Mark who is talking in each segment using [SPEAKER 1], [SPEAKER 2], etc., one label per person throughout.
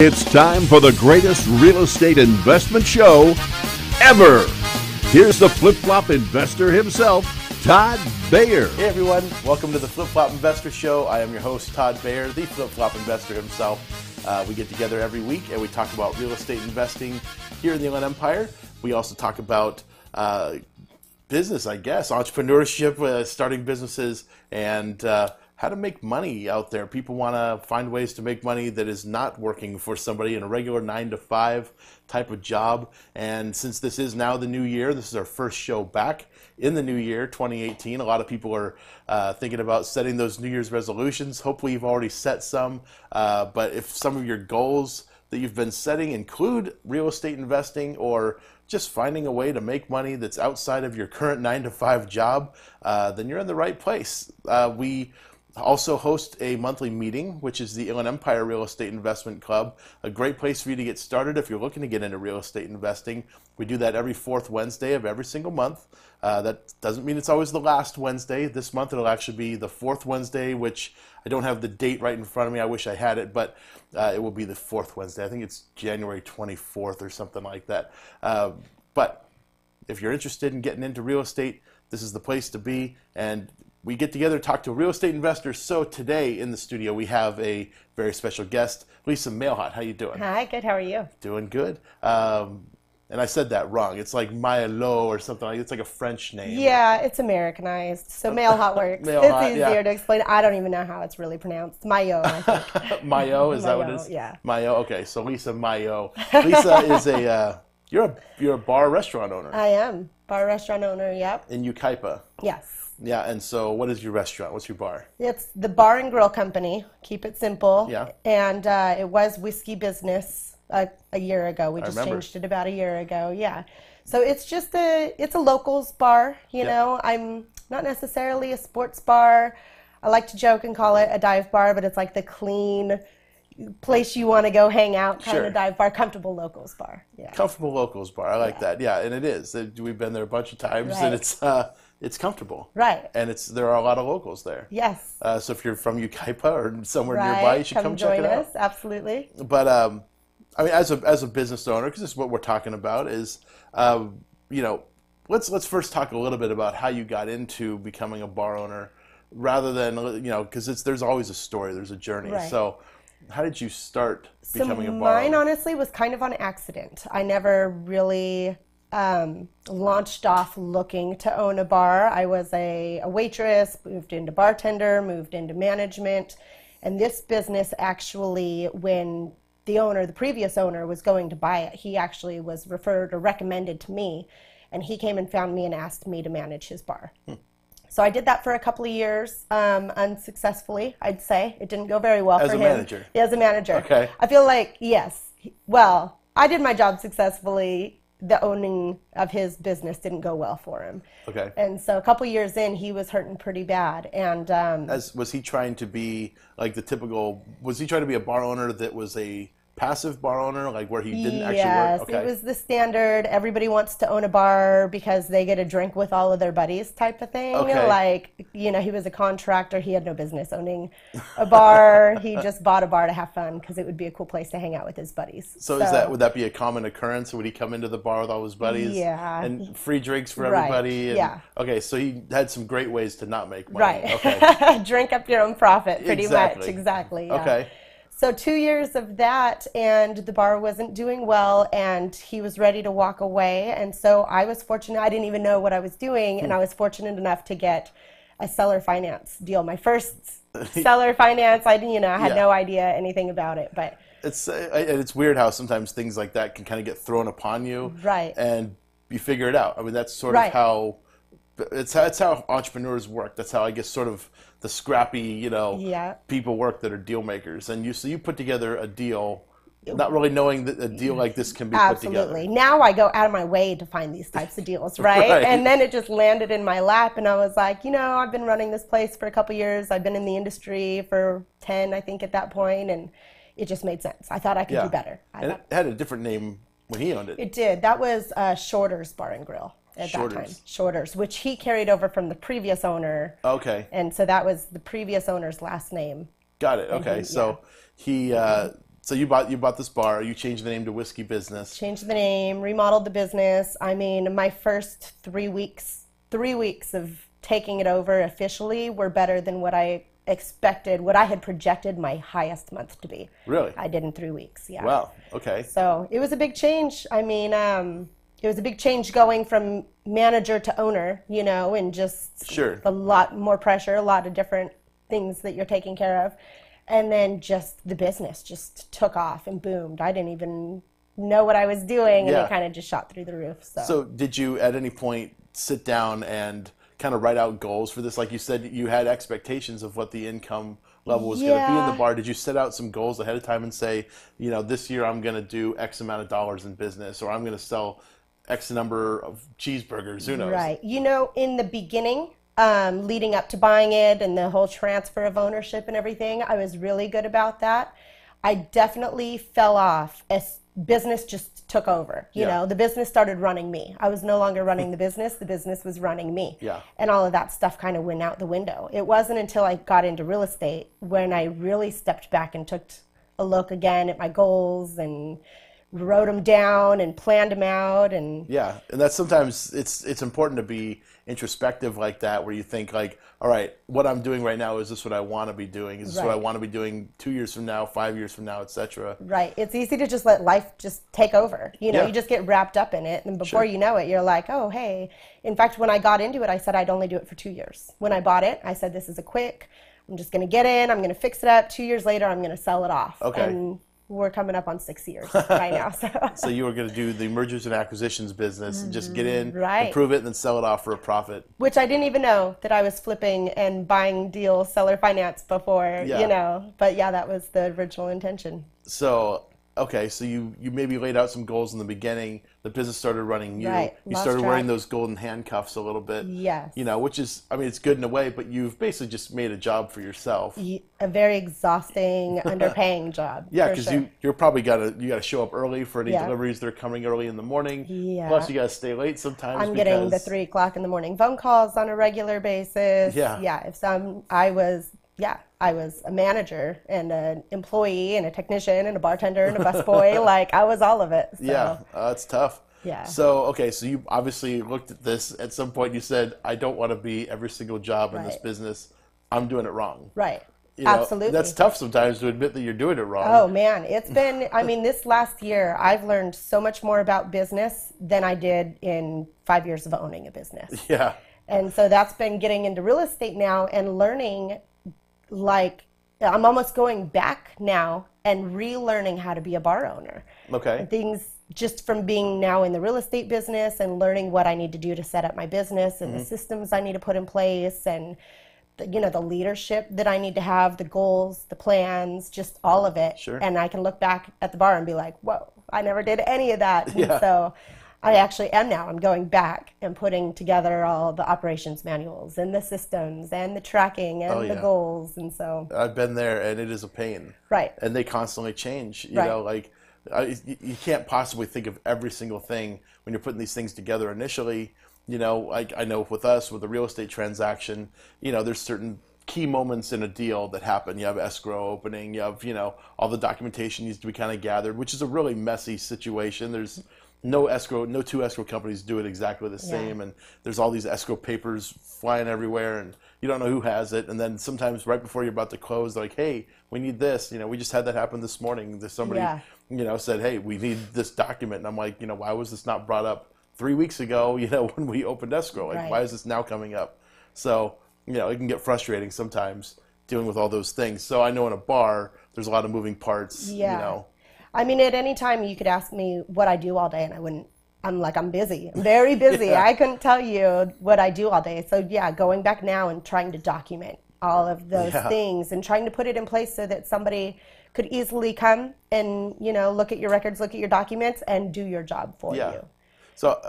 [SPEAKER 1] It's time for the greatest real estate investment show ever. Here's the flip-flop investor himself, Todd Bayer.
[SPEAKER 2] Hey everyone, welcome to the Flip-Flop Investor Show. I am your host, Todd Bayer, the flip-flop investor himself. We get together every week and we talk about real estate investing here in the Inland Empire. We also talk about business, I guess, entrepreneurship, starting businesses, and how to make money out there. People want to find ways to make money that is not working for somebody in a regular 9-to-5 type of job. And since this is now the new year, this is our first show back in the new year, 2018. A lot of people are thinking about setting those New Year's resolutions. Hopefully you've already set some, but if some of your goals that you've been setting include real estate investing or just finding a way to make money that's outside of your current 9-to-5 job, then you're in the right place. We also host a monthly meeting, which is the Inland Empire Real Estate Investment Club, a great place for you to get started if you're looking to get into real estate investing. We do that every fourth Wednesday of every single month. That doesn't mean it's always the last Wednesday. This month it'll actually be the fourth Wednesday, which I don't have the date right in front of me. I wish I had it, but it will be the fourth Wednesday. I think it's January 24th or something like that. But if you're interested in getting into real estate, this is the place to be. And we get together to talk to real estate investors. So today in the studio we have a very special guest, Lisa Mailhot. How you doing?
[SPEAKER 3] Hi, good. How are you?
[SPEAKER 2] Doing good. And I said that wrong. It's like Maillot or something like. It's like a French name.
[SPEAKER 3] Yeah, it's Americanized, so Mailhot works. It's easier to explain. I don't even know how it's really pronounced. Maillot, I think.
[SPEAKER 2] Maillot, is that what it is?
[SPEAKER 3] Yeah.
[SPEAKER 2] Maillot. Okay, so Lisa Maillot. Lisa is a you're a bar restaurant owner.
[SPEAKER 3] I am bar restaurant owner. Yep.
[SPEAKER 2] In Kcaa.
[SPEAKER 3] Yes.
[SPEAKER 2] Yeah, and so what is your restaurant? What's your bar?
[SPEAKER 3] It's the Bar and Grill Company. Keep it simple.
[SPEAKER 2] Yeah.
[SPEAKER 3] And it was whiskey business a year ago. We just changed it about a year ago. Yeah. So it's just it's a locals bar. You know, I'm not necessarily a sports bar. I like to joke and call it a dive bar, but it's like the clean place you want to go hang out kind of dive bar, comfortable locals bar. Yeah.
[SPEAKER 2] Comfortable locals bar. I like that. Yeah, and it is. We've been there a bunch of times, and it's comfortable.
[SPEAKER 3] Right.
[SPEAKER 2] And there are a lot of locals there.
[SPEAKER 3] Yes.
[SPEAKER 2] So if you're from Kcaa or somewhere nearby, you should come check it out.
[SPEAKER 3] Join us. Absolutely.
[SPEAKER 2] But I mean, as a business owner, because this is what we're talking about, is you know, let's first talk a little bit about how you got into becoming a bar owner, rather than because there's always a story, there's a journey.
[SPEAKER 3] Right.
[SPEAKER 2] So how did you start becoming a bar owner?
[SPEAKER 3] Mine honestly was kind of on accident. I never really launched off looking to own a bar. I was a waitress, moved into bartender, moved into management, and this business actually, when the previous owner was going to buy it, he actually was referred or recommended to me, and he came and found me and asked me to manage his bar. So I did that for a couple of years, unsuccessfly, I'd say. It didn't go very well for him.
[SPEAKER 2] As a manager?
[SPEAKER 3] Yeah, as a manager.
[SPEAKER 2] Okay.
[SPEAKER 3] I feel like, yes. Well, I did my job successfully. The owning of his business didn't go well for him.
[SPEAKER 2] Okay.
[SPEAKER 3] And so a couple of years in, he was hurting pretty bad. And
[SPEAKER 2] was he trying to be like the typical? Was he trying to be a bar owner that was a passive bar owner, like where he didn't actually work?
[SPEAKER 3] Yes, it was the standard. Everybody wants to own a bar because they get a drink with all of their buddies type of thing.
[SPEAKER 2] Okay.
[SPEAKER 3] Like, he was a contractor. He had no business owning a bar. He just bought a bar to have fun because it would be a cool place to hang out with his buddies.
[SPEAKER 2] So would that be a common occurrence? Would he come into the bar with all his buddies?
[SPEAKER 3] Yeah.
[SPEAKER 2] And free drinks for everybody? And,
[SPEAKER 3] yeah.
[SPEAKER 2] Okay, so he had some great ways to not make money.
[SPEAKER 3] Right.
[SPEAKER 2] Okay.
[SPEAKER 3] Drink up your own profit, pretty
[SPEAKER 2] Exactly.
[SPEAKER 3] much. Exactly. Yeah.
[SPEAKER 2] Okay.
[SPEAKER 3] So 2 years of that, and the bar wasn't doing well, and he was ready to walk away. And so I was fortunate. I didn't even know what I was doing, and I was fortunate enough to get a seller finance deal. My first seller finance. I had no idea anything about it, but
[SPEAKER 2] it's weird how sometimes things like that can kind of get thrown upon you,
[SPEAKER 3] right?
[SPEAKER 2] And you figure it out. I mean, that's sort of how. It's how entrepreneurs work. That's how I guess sort of the scrappy, people work that are deal makers. And you put together a deal, not really knowing that a deal like this can be put together.
[SPEAKER 3] Absolutely. Now I go out of my way to find these types of deals, right? And then it just landed in my lap, and I was like, I've been running this place for a couple years. I've been in the industry for 10, I think, at that point, and it just made sense. I thought I could do better.
[SPEAKER 2] And it had a different name when he owned it.
[SPEAKER 3] It did. That was Shorter's Bar and Grill. At that time, Shorter's, which he carried over from the previous owner.
[SPEAKER 2] Okay.
[SPEAKER 3] And so that was the previous owner's last name.
[SPEAKER 2] Got it. Okay. So he So you bought this bar. You changed the name to Whiskey Business.
[SPEAKER 3] Changed the name, remodeled the business. I mean, my first 3 weeks of taking it over officially were better than what I expected, what I had projected my highest month to be.
[SPEAKER 2] Really?
[SPEAKER 3] I did in 3 weeks, yeah.
[SPEAKER 2] Wow, okay.
[SPEAKER 3] So it was a big change. I mean, it was a big change going from manager to owner, and just
[SPEAKER 2] Sure.
[SPEAKER 3] a lot more pressure, a lot of different things that you're taking care of. And then just the business just took off and boomed. I didn't even know what I was doing, and
[SPEAKER 2] Yeah.
[SPEAKER 3] it kind of just shot through the roof.
[SPEAKER 2] So did you at any point sit down and kind of write out goals for this? Like you said, you had expectations of what the income level was going to be in the bar. Did you set out some goals ahead of time and say, this year I'm going to do X amount of dollars in business, or I'm going to sell X number of cheeseburgers? Who knows?
[SPEAKER 3] Right. In the beginning, leading up to buying it and the whole transfer of ownership and everything, I was really good about that. I definitely fell off as business just took over. The business started running me. I was no longer running the business was running me.
[SPEAKER 2] Yeah.
[SPEAKER 3] And all of that stuff kind of went out the window. It wasn't until I got into real estate when I really stepped back and took a look again at my goals and wrote them down and planned them out. And
[SPEAKER 2] yeah, and that's sometimes it's important to be introspective like that, where you think like, all right, what I'm doing right now, is this what I want to be doing? Is this what I want to be doing 2 years from now, 5 years from now, etc.?
[SPEAKER 3] Right. It's easy to just let life just take over. You just get wrapped up in it, and before you know it, you're like, oh, hey. In fact, when I got into it, I said I'd only do it for 2 years. When I bought it, I said this is a quick. I'm just going to get in. I'm going to fix it up. 2 years later, I'm going to sell it off.
[SPEAKER 2] Okay.
[SPEAKER 3] And we're coming up on 6 years right now.
[SPEAKER 2] So you were going to do the mergers and acquisitions business and just get in,
[SPEAKER 3] Right.
[SPEAKER 2] improve it, and then sell it off for a profit.
[SPEAKER 3] Which I didn't even know that I was flipping and buying deal seller finance before, But yeah, that was the original intention.
[SPEAKER 2] So, okay, so you maybe laid out some goals in the beginning. The business started running you.
[SPEAKER 3] Right.
[SPEAKER 2] You
[SPEAKER 3] Lost
[SPEAKER 2] started
[SPEAKER 3] track.
[SPEAKER 2] wearing those golden handcuffs a little bit.
[SPEAKER 3] Yes.
[SPEAKER 2] Which is, it's good in a way, but you've basically just made a job for yourself.
[SPEAKER 3] A very exhausting, underpaying job.
[SPEAKER 2] Yeah,
[SPEAKER 3] for
[SPEAKER 2] because
[SPEAKER 3] sure.
[SPEAKER 2] you're probably you gotta show up early for any
[SPEAKER 3] Yeah.
[SPEAKER 2] deliveries that are coming early in the morning.
[SPEAKER 3] Yeah.
[SPEAKER 2] Plus, you gotta stay late sometimes.
[SPEAKER 3] I'm getting the 3 o'clock in the morning phone calls on a regular basis.
[SPEAKER 2] Yeah.
[SPEAKER 3] Yeah. I was a manager and an employee and a technician and a bartender and a busboy. Like, I was all of it. So.
[SPEAKER 2] Yeah, that's tough.
[SPEAKER 3] Yeah.
[SPEAKER 2] So, okay, so you obviously looked at this. At some point, you said, I don't want to be every single job in this
[SPEAKER 3] Right.
[SPEAKER 2] business. I'm doing it wrong.
[SPEAKER 3] Right. Absolutely.
[SPEAKER 2] That's tough sometimes to admit that you're doing it wrong.
[SPEAKER 3] Oh, man. It's been, this last year, I've learned so much more about business than I did in 5 years of owning a business.
[SPEAKER 2] Yeah.
[SPEAKER 3] And so that's been getting into real estate now and learning, like, I'm almost going back now and relearning how to be a bar owner.
[SPEAKER 2] Okay.
[SPEAKER 3] Things just from being now in the real estate business and learning what I need to do to set up my business and the systems I need to put in place and the leadership that I need to have, the goals, the plans, just all of it.
[SPEAKER 2] Sure.
[SPEAKER 3] And I can look back at the bar and be like, whoa, I never did any of that.
[SPEAKER 2] Yeah.
[SPEAKER 3] And so I actually am now. I'm going back and putting together all the operations manuals and the systems and the tracking and the goals. And so
[SPEAKER 2] I've been there, and it is a pain.
[SPEAKER 3] Right.
[SPEAKER 2] And they constantly change. You
[SPEAKER 3] Right.
[SPEAKER 2] know, like you can't possibly think of every single thing when you're putting these things together initially. Like I know with us, with the real estate transaction, there's certain key moments in a deal that happen. You have escrow opening, you have, all the documentation needs to be kind of gathered, which is a really messy situation. There's no two escrow companies do it exactly the same. And there's all these escrow papers flying everywhere, and you don't know who has it. And then sometimes right before you're about to close, they're like, hey, we need this. We just had that happen this morning. There's somebody, said, hey, we need this document. And I'm like, why was this not brought up 3 weeks ago, when we opened escrow? Like,
[SPEAKER 3] Right.
[SPEAKER 2] why is this now coming up? So, it can get frustrating sometimes dealing with all those things. So I know in a bar, there's a lot of moving parts,
[SPEAKER 3] Yeah. At any time you could ask me what I do all day and I wouldn't. I'm like, I'm busy. I'm very busy.
[SPEAKER 2] Yeah.
[SPEAKER 3] I couldn't tell you what I do all day. So yeah, going back now and trying to document all of those things and trying to put it in place so that somebody could easily come and, look at your records, look at your documents, and do your job for you.
[SPEAKER 2] So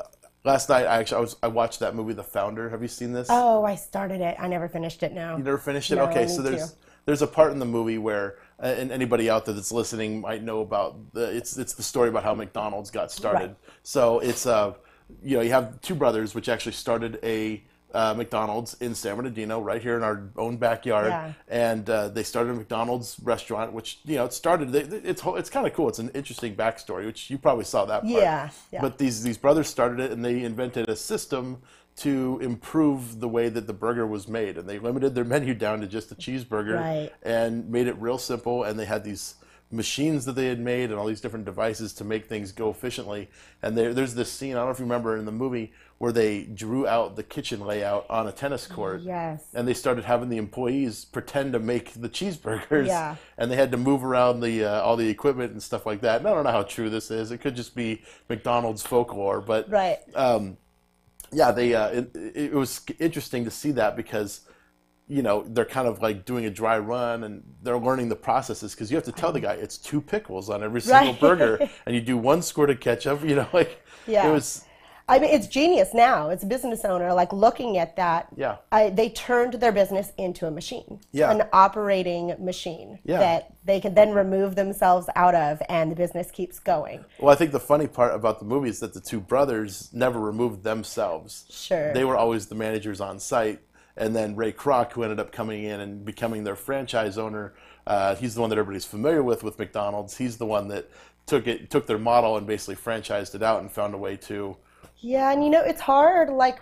[SPEAKER 2] last night, I watched that movie, The Founder. Have you seen this?
[SPEAKER 3] Oh, I started it. I never finished it now.
[SPEAKER 2] You never finished it?
[SPEAKER 3] No,
[SPEAKER 2] Okay,
[SPEAKER 3] I
[SPEAKER 2] so
[SPEAKER 3] need to.
[SPEAKER 2] there's a part in the movie where, and anybody out there that's listening might know about, it's the story about how McDonald's got started.
[SPEAKER 3] Right.
[SPEAKER 2] So it's, you have two brothers which actually started a McDonald's in San Bernardino, right here in our own backyard.
[SPEAKER 3] Yeah.
[SPEAKER 2] And they started a McDonald's restaurant, which, you know, it started, it's kind of cool. It's an interesting backstory, which you probably saw that part.
[SPEAKER 3] Yeah.
[SPEAKER 2] But these brothers started it, and they invented a system to improve the way that the burger was made. And they limited their menu down to just a cheeseburger,
[SPEAKER 3] Right.
[SPEAKER 2] and made it real simple. And they had these machines that they had made and all these different devices to make things go efficiently. And there's this scene, I don't know if you remember in the movie, where they drew out the kitchen layout on a tennis court.
[SPEAKER 3] Yes.
[SPEAKER 2] And they started having the employees pretend to make the cheeseburgers.
[SPEAKER 3] Yeah.
[SPEAKER 2] And they had to move around the all the equipment and stuff like that. And I don't know how true this is. It could just be McDonald's folklore. But
[SPEAKER 3] Right.
[SPEAKER 2] yeah, it was interesting to see that, because, you know, they're kind of like doing a dry run, and they're learning the processes, because you have to tell the guy it's 2 pickles on every single
[SPEAKER 3] Right.
[SPEAKER 2] burger, and you do 1 squirt of ketchup, you know, like,
[SPEAKER 3] Yeah.
[SPEAKER 2] it was,
[SPEAKER 3] I mean, it's genius now. It's a business owner, like, looking at that.
[SPEAKER 2] yeah,
[SPEAKER 3] They turned their business into a machine,
[SPEAKER 2] Yeah.
[SPEAKER 3] an operating machine
[SPEAKER 2] Yeah.
[SPEAKER 3] that they can then remove themselves out of, and the business keeps going.
[SPEAKER 2] Well, I think the funny part about the movie is that the 2 brothers never removed themselves.
[SPEAKER 3] Sure.
[SPEAKER 2] They were always the managers on site. And then Ray Kroc, who ended up coming in and becoming their franchise owner, he's the one that everybody's familiar with McDonald's. He's the one that took their model and basically franchised it out and found a way to.
[SPEAKER 3] Yeah, and you know, it's hard. Like,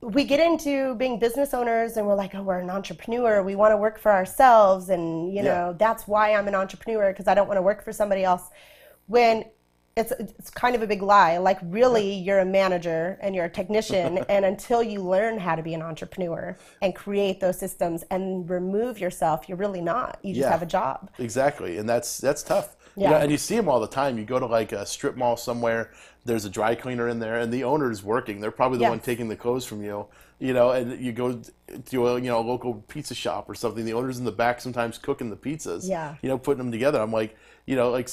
[SPEAKER 3] we get into being business owners and we're like, oh, we're an entrepreneur. We want to work for ourselves. And, you know, that's why I'm an entrepreneur, because I don't want to work for somebody else. When it's kind of a big lie. Like, really, you're a manager and you're a technician. And until you learn how to be an entrepreneur and create those systems and remove yourself, you're really not. You just have a job.
[SPEAKER 2] Exactly. And that's tough.
[SPEAKER 3] Yeah.
[SPEAKER 2] You know, and you see them all the time. You go to like a strip mall somewhere, there's a dry cleaner in there, and the owner is working. They're probably the one taking the clothes from you. You know, and you go to a local pizza shop or something. The owner's in the back sometimes cooking the pizzas.
[SPEAKER 3] Yeah.
[SPEAKER 2] You know, putting them together. I'm like, you know, like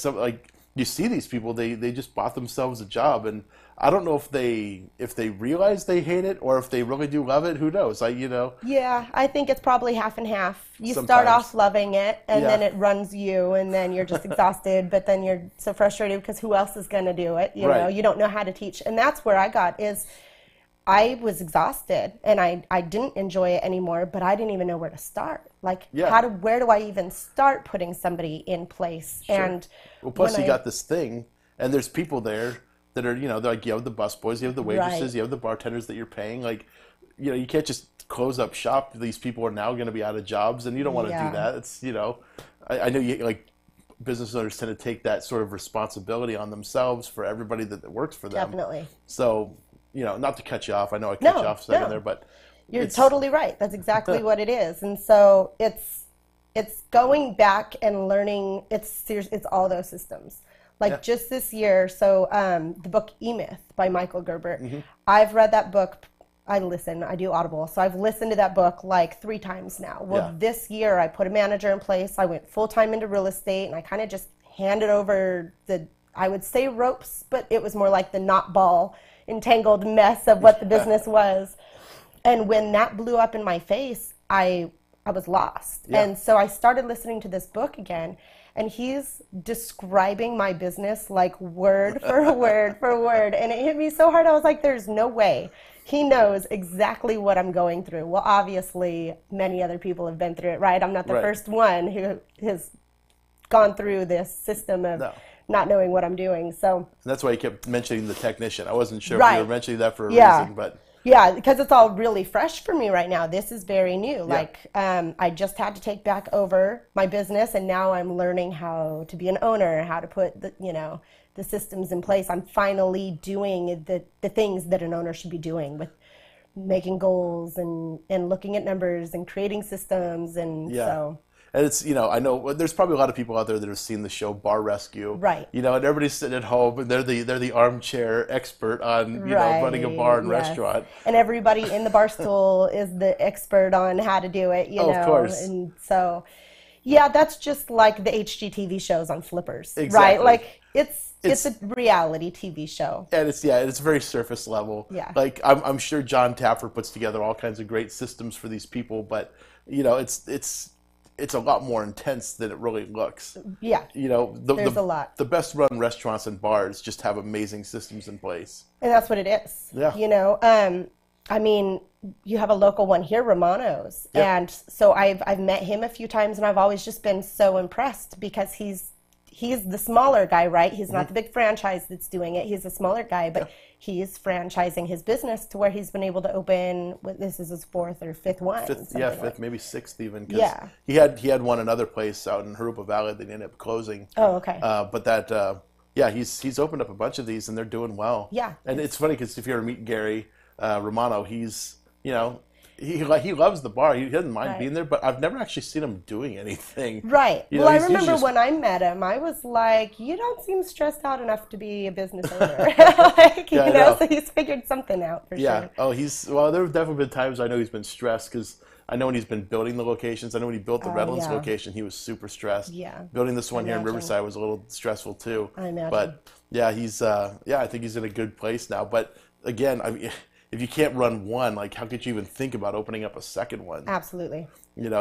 [SPEAKER 2] you see these people, they just bought themselves a job, and I don't know if they realize they hate it or if they really do love it. Who knows?
[SPEAKER 3] Yeah, I think it's probably half and half. You
[SPEAKER 2] Sometimes.
[SPEAKER 3] start off loving it, and then it runs you, and then you're just exhausted, but then you're so frustrated because who else is going to do it? You know, you don't know how to teach. And that's where I got is I was exhausted, and I didn't enjoy it anymore, but I didn't even know where to start. Like, where do I even start putting somebody in place?
[SPEAKER 2] Sure.
[SPEAKER 3] And
[SPEAKER 2] well, plus you got this thing, and there's people there that are, they're like, you have the busboys, you have the waitresses, you have the bartenders that you're paying. Like, you can't just close up shop. These people are now going to be out of jobs, and you don't want to do that. It's, I know business owners tend to take that sort of responsibility on themselves for everybody that works for them.
[SPEAKER 3] Definitely.
[SPEAKER 2] So, not to cut you off. I know I cut you off a second there, but
[SPEAKER 3] you're totally right. That's exactly what it is. And so it's going back and learning. It's all those systems. Like just this year, so the book E-Myth by Michael Gerber. Mm-hmm. I've read that book. I do Audible. So I've listened to that book like 3 times now. Well, this year I put a manager in place. I went full-time into real estate, and I kind of just handed over I would say ropes, but it was more like the knot ball entangled mess of what the business was. And when that blew up in my face, I was lost. And so I started listening to this book again, and he's describing my business like word for word for word. And it hit me so hard. I was like, there's no way he knows exactly what I'm going through. Well, obviously, many other people have been through it, right? I'm not the first one who has gone through this system of not knowing what I'm doing. So
[SPEAKER 2] and that's why you kept mentioning the technician. I wasn't sure if you were mentioning that for a reason, but
[SPEAKER 3] yeah, because it's all really fresh for me right now. This is very new. Like I just had to take back over my business, and now I'm learning how to be an owner, how to put the systems in place. I'm finally doing the things that an owner should be doing, with making goals and looking at numbers and creating systems. And so.
[SPEAKER 2] And it's, I know there's probably a lot of people out there that have seen the show Bar Rescue.
[SPEAKER 3] Right.
[SPEAKER 2] And everybody's sitting at home, and they're the armchair expert on, running a bar and restaurant.
[SPEAKER 3] And everybody in the bar stool is the expert on how to do it,
[SPEAKER 2] Of course.
[SPEAKER 3] And so, that's just like the HGTV shows on flippers,
[SPEAKER 2] Exactly.
[SPEAKER 3] right? Like, it's a reality TV show.
[SPEAKER 2] And it's very surface level.
[SPEAKER 3] Yeah.
[SPEAKER 2] Like, I'm sure John Taffer puts together all kinds of great systems for these people, but, it's a lot more intense than it really looks.
[SPEAKER 3] Yeah. There's a lot.
[SPEAKER 2] The best run restaurants and bars just have amazing systems in place.
[SPEAKER 3] And that's what it is.
[SPEAKER 2] Yeah.
[SPEAKER 3] I mean, you have a local one here, Romano's.
[SPEAKER 2] Yeah.
[SPEAKER 3] And so I've met him a few times, and I've always just been so impressed because he's the smaller guy, right? He's not the big franchise that's doing it. He's a smaller guy, but he's franchising his business to where he's been able to open, this is his fourth or fifth one.
[SPEAKER 2] Fifth, maybe sixth even. 'Cause
[SPEAKER 3] Yeah.
[SPEAKER 2] He had one another place out in Harupa Valley that ended up closing.
[SPEAKER 3] Oh, okay.
[SPEAKER 2] But that, he's opened up a bunch of these and they're doing well.
[SPEAKER 3] Yeah.
[SPEAKER 2] And it's funny because if you ever meet Gary Romano, he's, he loves the bar. He doesn't mind being there, but I've never actually seen him doing anything.
[SPEAKER 3] Right.
[SPEAKER 2] You know,
[SPEAKER 3] Well, I
[SPEAKER 2] he's
[SPEAKER 3] remember
[SPEAKER 2] just-
[SPEAKER 3] when I met him, I was like, you don't seem stressed out enough to be a business owner. Like,
[SPEAKER 2] Yeah, I know.
[SPEAKER 3] so he's figured something out for
[SPEAKER 2] Yeah.
[SPEAKER 3] sure.
[SPEAKER 2] Oh, there have definitely been times I know he's been stressed because I know when he's been building the locations. I know when he built the Redlands
[SPEAKER 3] yeah.
[SPEAKER 2] location, he was super stressed.
[SPEAKER 3] Yeah.
[SPEAKER 2] Building this one here in
[SPEAKER 3] imagine.
[SPEAKER 2] Riverside was a little stressful too.
[SPEAKER 3] I imagine.
[SPEAKER 2] But yeah, he's I think he's in a good place now. But again, I mean, if you can't run one, like how could you even think about opening up a second one?
[SPEAKER 3] Absolutely.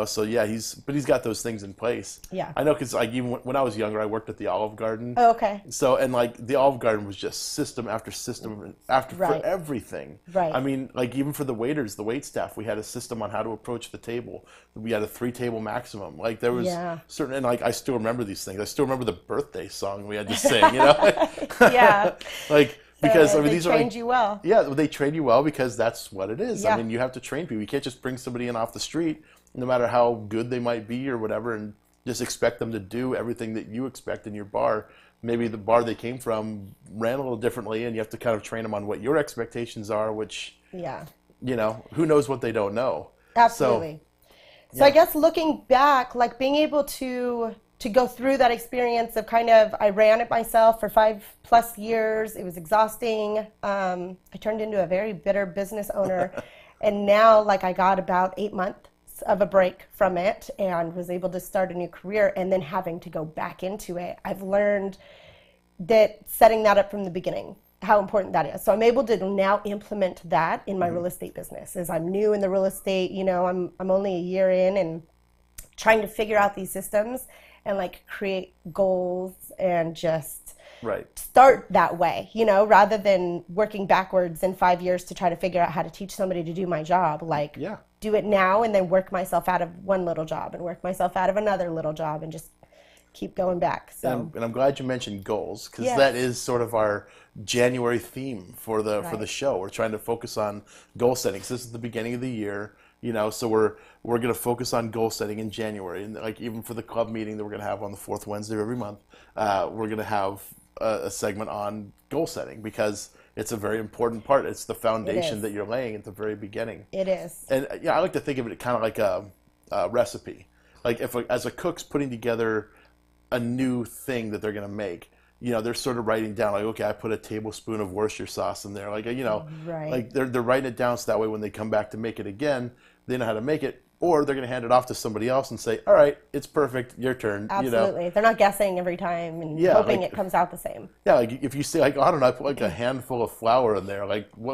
[SPEAKER 2] So yeah, he's got those things in place.
[SPEAKER 3] Yeah.
[SPEAKER 2] I know because like even when I was younger, I worked at the Olive Garden.
[SPEAKER 3] Oh, okay.
[SPEAKER 2] So, and like the Olive Garden was just system after system for
[SPEAKER 3] Right.
[SPEAKER 2] everything.
[SPEAKER 3] Right.
[SPEAKER 2] I mean, like even for the waiters, the wait staff, we had a system on how to approach the table. We had a 3-table maximum. Like there was certain, and like I still remember these things. I still remember the birthday song we had to sing,
[SPEAKER 3] Yeah.
[SPEAKER 2] Like, because I mean,
[SPEAKER 3] they
[SPEAKER 2] these are like,
[SPEAKER 3] trained you well.
[SPEAKER 2] yeah, they train you well because that's what it is.
[SPEAKER 3] Yeah.
[SPEAKER 2] I mean, you have to train people. You can't just bring somebody in off the street, no matter how good they might be or whatever, and just expect them to do everything that you expect in your bar. Maybe the bar they came from ran a little differently, and you have to kind of train them on what your expectations are, which, who knows what they don't know.
[SPEAKER 3] Absolutely. So I guess looking back, like being able to go through that experience of I ran it myself for 5+ years. It was exhausting. I turned into a very bitter business owner. And now I got about 8 months of a break from it and was able to start a new career, and then having to go back into it. I've learned that setting that up from the beginning, how important that is. So I'm able to now implement that in my real estate business. As I'm new in the real estate, I'm only a year in and trying to figure out these systems and create goals and just start that way, rather than working backwards in 5 years to try to figure out how to teach somebody to do my job. Do it now and then work myself out of one little job and work myself out of another little job and just keep going back. So,
[SPEAKER 2] and I'm glad you mentioned goals because that is sort of our January theme for the show. We're trying to focus on goal setting. So this is the beginning of the year. So we're going to focus on goal setting in January, and even for the club meeting that we're going to have on the 4th Wednesday of every month, we're going to have a segment on goal setting because it's a very important part. It's the foundation that you're laying at the very beginning.
[SPEAKER 3] It is.
[SPEAKER 2] And I like to think of it kind of like a recipe. Like as a cook's putting together a new thing that they're going to make. They're sort of writing down okay, I put a tablespoon of Worcestershire sauce in there. They're writing it down so that way when they come back to make it again, they know how to make it, or they're going to hand it off to somebody else and say, all right, it's perfect, your turn.
[SPEAKER 3] Absolutely. They're not guessing every time and hoping it comes out the same.
[SPEAKER 2] Yeah, if you say I don't know, I put a handful of flour in there,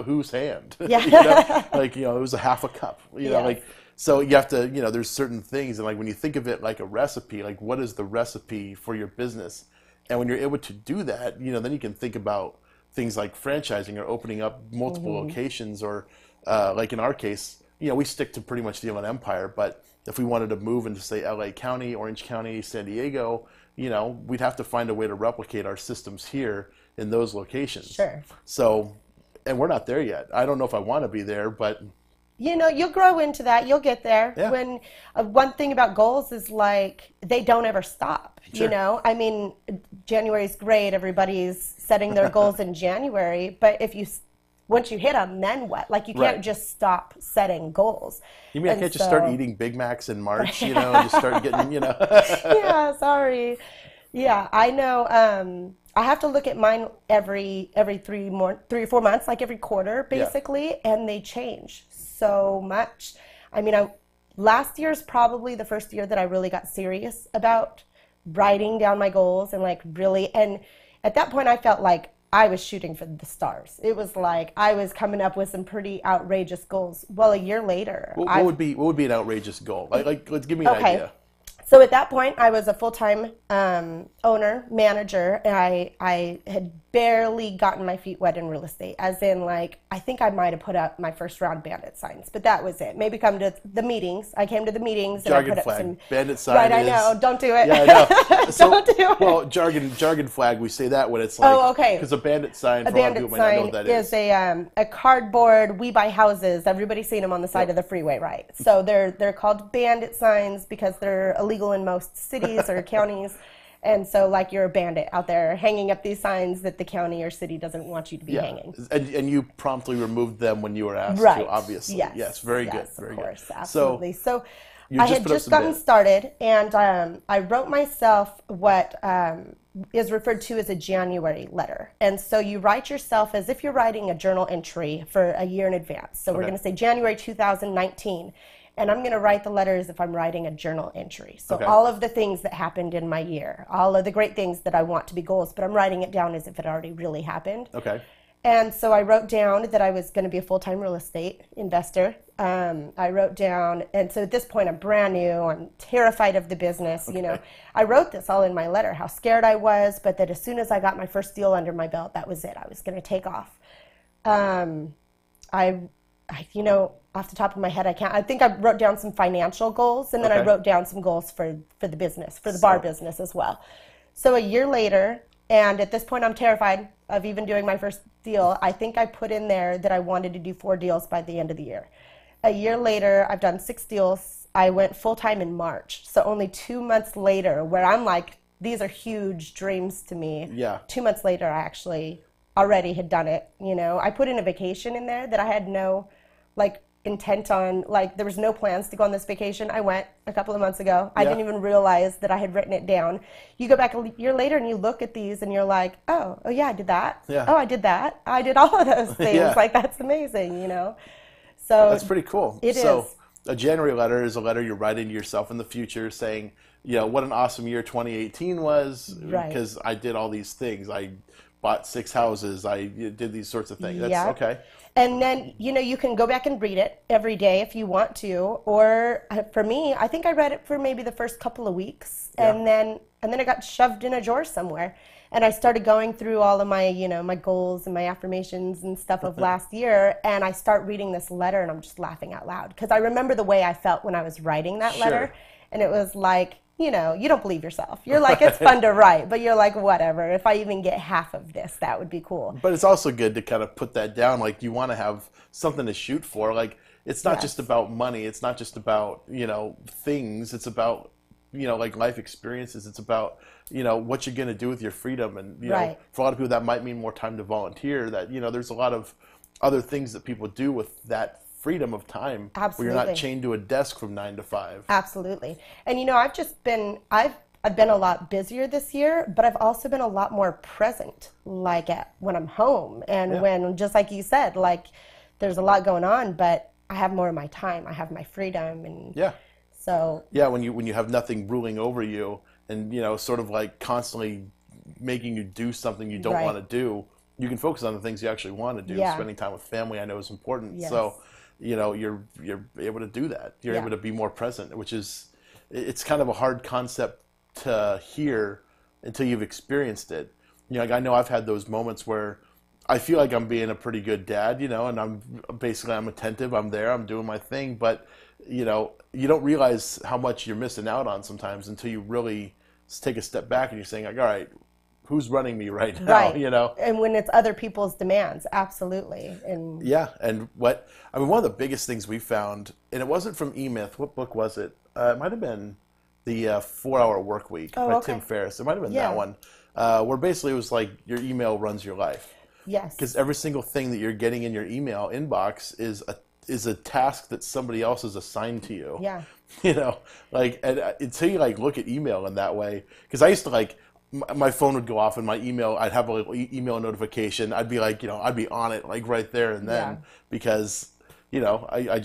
[SPEAKER 2] whose hand?
[SPEAKER 3] Yeah.
[SPEAKER 2] It was a half a cup. So you have to, there's certain things, and when you think of it like a recipe, what is the recipe for your business? And when you're able to do that, then you can think about things like franchising or opening up multiple locations, or in our case, we stick to pretty much the Inland Empire, but if we wanted to move into, say, LA County, Orange County, San Diego, we'd have to find a way to replicate our systems here in those locations.
[SPEAKER 3] Sure.
[SPEAKER 2] So, and we're not there yet. I don't know if I want to be there, but
[SPEAKER 3] you'll grow into that. You'll get there.
[SPEAKER 2] Yeah.
[SPEAKER 3] When one thing about goals is they don't ever stop.
[SPEAKER 2] Sure.
[SPEAKER 3] I mean, January's great. Everybody's setting their goals in January, but once you hit them, then what? You can't just stop setting goals.
[SPEAKER 2] You mean I can't just start eating Big Macs in March, and just start getting,
[SPEAKER 3] Yeah, sorry. Yeah, I know. I have to look at mine every 3 or 4 months, every quarter, basically, and they change so much. I mean, last year's probably the first year that I really got serious about writing down my goals and really, and at that point I felt like I was shooting for the stars. It was I was coming up with some pretty outrageous goals. Well, a year later,
[SPEAKER 2] what would be an outrageous goal? Let's give me an idea.
[SPEAKER 3] So at that point, I was a full-time owner, manager, and I had barely gotten my feet wet in real estate, as in like I think I might have put up my first round bandit signs, but that was it. Maybe come to the meetings. I came to the meetings and
[SPEAKER 2] Jargon
[SPEAKER 3] I put
[SPEAKER 2] flag.
[SPEAKER 3] up some
[SPEAKER 2] Bandit sign.
[SPEAKER 3] Right, I know. Don't do it.
[SPEAKER 2] Yeah, I know. So,
[SPEAKER 3] don't do it.
[SPEAKER 2] Well, jargon flag. We say that when it's like.
[SPEAKER 3] Oh, okay.
[SPEAKER 2] Because a bandit sign.
[SPEAKER 3] A
[SPEAKER 2] for a lot of
[SPEAKER 3] bandit
[SPEAKER 2] people might not know
[SPEAKER 3] sign
[SPEAKER 2] what that is.
[SPEAKER 3] a cardboard. We buy houses. Everybody's seen them on the side of the freeway, right? So they're called bandit signs because they're illegal in most cities or counties. And so, like, you're a bandit out there hanging up these signs that the county or city doesn't want you to be hanging.
[SPEAKER 2] And you promptly removed them when you were asked
[SPEAKER 3] Right.
[SPEAKER 2] to, obviously.
[SPEAKER 3] Yes.
[SPEAKER 2] Very good.
[SPEAKER 3] Yes,
[SPEAKER 2] Very
[SPEAKER 3] of course,
[SPEAKER 2] good.
[SPEAKER 3] absolutely. So
[SPEAKER 2] you
[SPEAKER 3] I
[SPEAKER 2] just
[SPEAKER 3] had
[SPEAKER 2] put up
[SPEAKER 3] just
[SPEAKER 2] some
[SPEAKER 3] gotten
[SPEAKER 2] bid.
[SPEAKER 3] started, and I wrote myself what is referred to as a January letter. And so you write yourself as if you're writing a journal entry for a year in advance. So we're going to say January 2019. And I'm going to write the letter as if I'm writing a journal entry. So all of the things that happened in my year, all of the great things that I want to be goals, but I'm writing it down as if it already really happened.
[SPEAKER 2] Okay.
[SPEAKER 3] And so I wrote down that I was going to be a full-time real estate investor. I wrote down, and so at this point I'm brand new, I'm terrified of the business, you know. I wrote this all in my letter, how scared I was, but that as soon as I got my first deal under my belt, that was it. I was going to take off. You know, off the top of my head, I think I wrote down some financial goals, and then I wrote down some goals for the business, for the bar business as well. So a year later, and at this point I'm terrified of even doing my first deal, I think I put in there that I wanted to do 4 deals by the end of the year. A year later, I've done 6 deals. I went full-time in March. So only 2 months later, where I'm like, these are huge dreams to me.
[SPEAKER 2] Yeah.
[SPEAKER 3] 2 months later, I actually already had done it, you know. I put in a vacation in there that I had no, like, intent on, like, there was no plans to go on this vacation. I went a couple of months ago. I didn't even realize that I had written it down. You go back a year later and you look at these and you're like, oh yeah, I did that.
[SPEAKER 2] Yeah.
[SPEAKER 3] Oh, I did that. I did all of those things. Like, that's amazing, you know. So
[SPEAKER 2] that's pretty cool. So a January letter is a letter you're writing to yourself in the future saying, you know, what an awesome year 2018 was because I did all these things. I bought 6 houses. I did these sorts of things. That's okay.
[SPEAKER 3] And then, you know, you can go back and read it every day if you want to. Or for me, I think I read it for maybe the first couple of weeks. And then it got shoved in a drawer somewhere. And I started going through all of my, you know, my goals and my affirmations and stuff of last year. And I start reading this letter and I'm just laughing out loud. Because I remember the way I felt when I was writing that letter. And it was like, you know, you don't believe yourself. You're like, it's fun to write, but you're like, whatever. If I even get half of this, that would be cool.
[SPEAKER 2] But it's also good to kind of put that down. Like, you want to have something to shoot for. Like, it's not just about money. It's not just about, you know, things. It's about, you know, like life experiences. It's about, you know, what you're going to do with your freedom. And, you know, for a lot of people, that might mean more time to volunteer. That, you know, there's a lot of other things that people do with that freedom of time.
[SPEAKER 3] Absolutely.
[SPEAKER 2] Where you're not chained to a desk from 9 to 5.
[SPEAKER 3] Absolutely. And, you know, I've been a lot busier this year, but I've also been a lot more present, like when I'm home and when, just like you said, like there's a lot going on, but I have more of my time. I have my freedom. And so. Yeah,
[SPEAKER 2] when you have nothing ruling over you and, you know, sort of like constantly making you do something you don't want to do, you can focus on the things you actually want to do. Spending time with family, I know, is important. So, you know, you're able to do that. You're able to be more present, which is, it's kind of a hard concept to hear until you've experienced it. You know, like I know I've had those moments where I feel like I'm being a pretty good dad, you know, and I'm attentive, I'm there, I'm doing my thing, but, you know, you don't realize how much you're missing out on sometimes until you really take a step back and you're saying, like, all right, who's running me right now, you know?
[SPEAKER 3] And when it's other people's demands, absolutely. And
[SPEAKER 2] and one of the biggest things we found, and it wasn't from E-Myth, what book was it? It might have been the 4-Hour Work Week by Tim Ferriss. It might have been that one, where basically it was like your email runs your life.
[SPEAKER 3] Yes.
[SPEAKER 2] Because every single thing that you're getting in your email inbox is a task that somebody else has assigned to you.
[SPEAKER 3] Yeah.
[SPEAKER 2] You know, like, and until you like look at email in that way, because I used to like, my phone would go off and my email, I'd have a little email notification. I'd be like, you know, I'd be on it like right there and then because, you know, I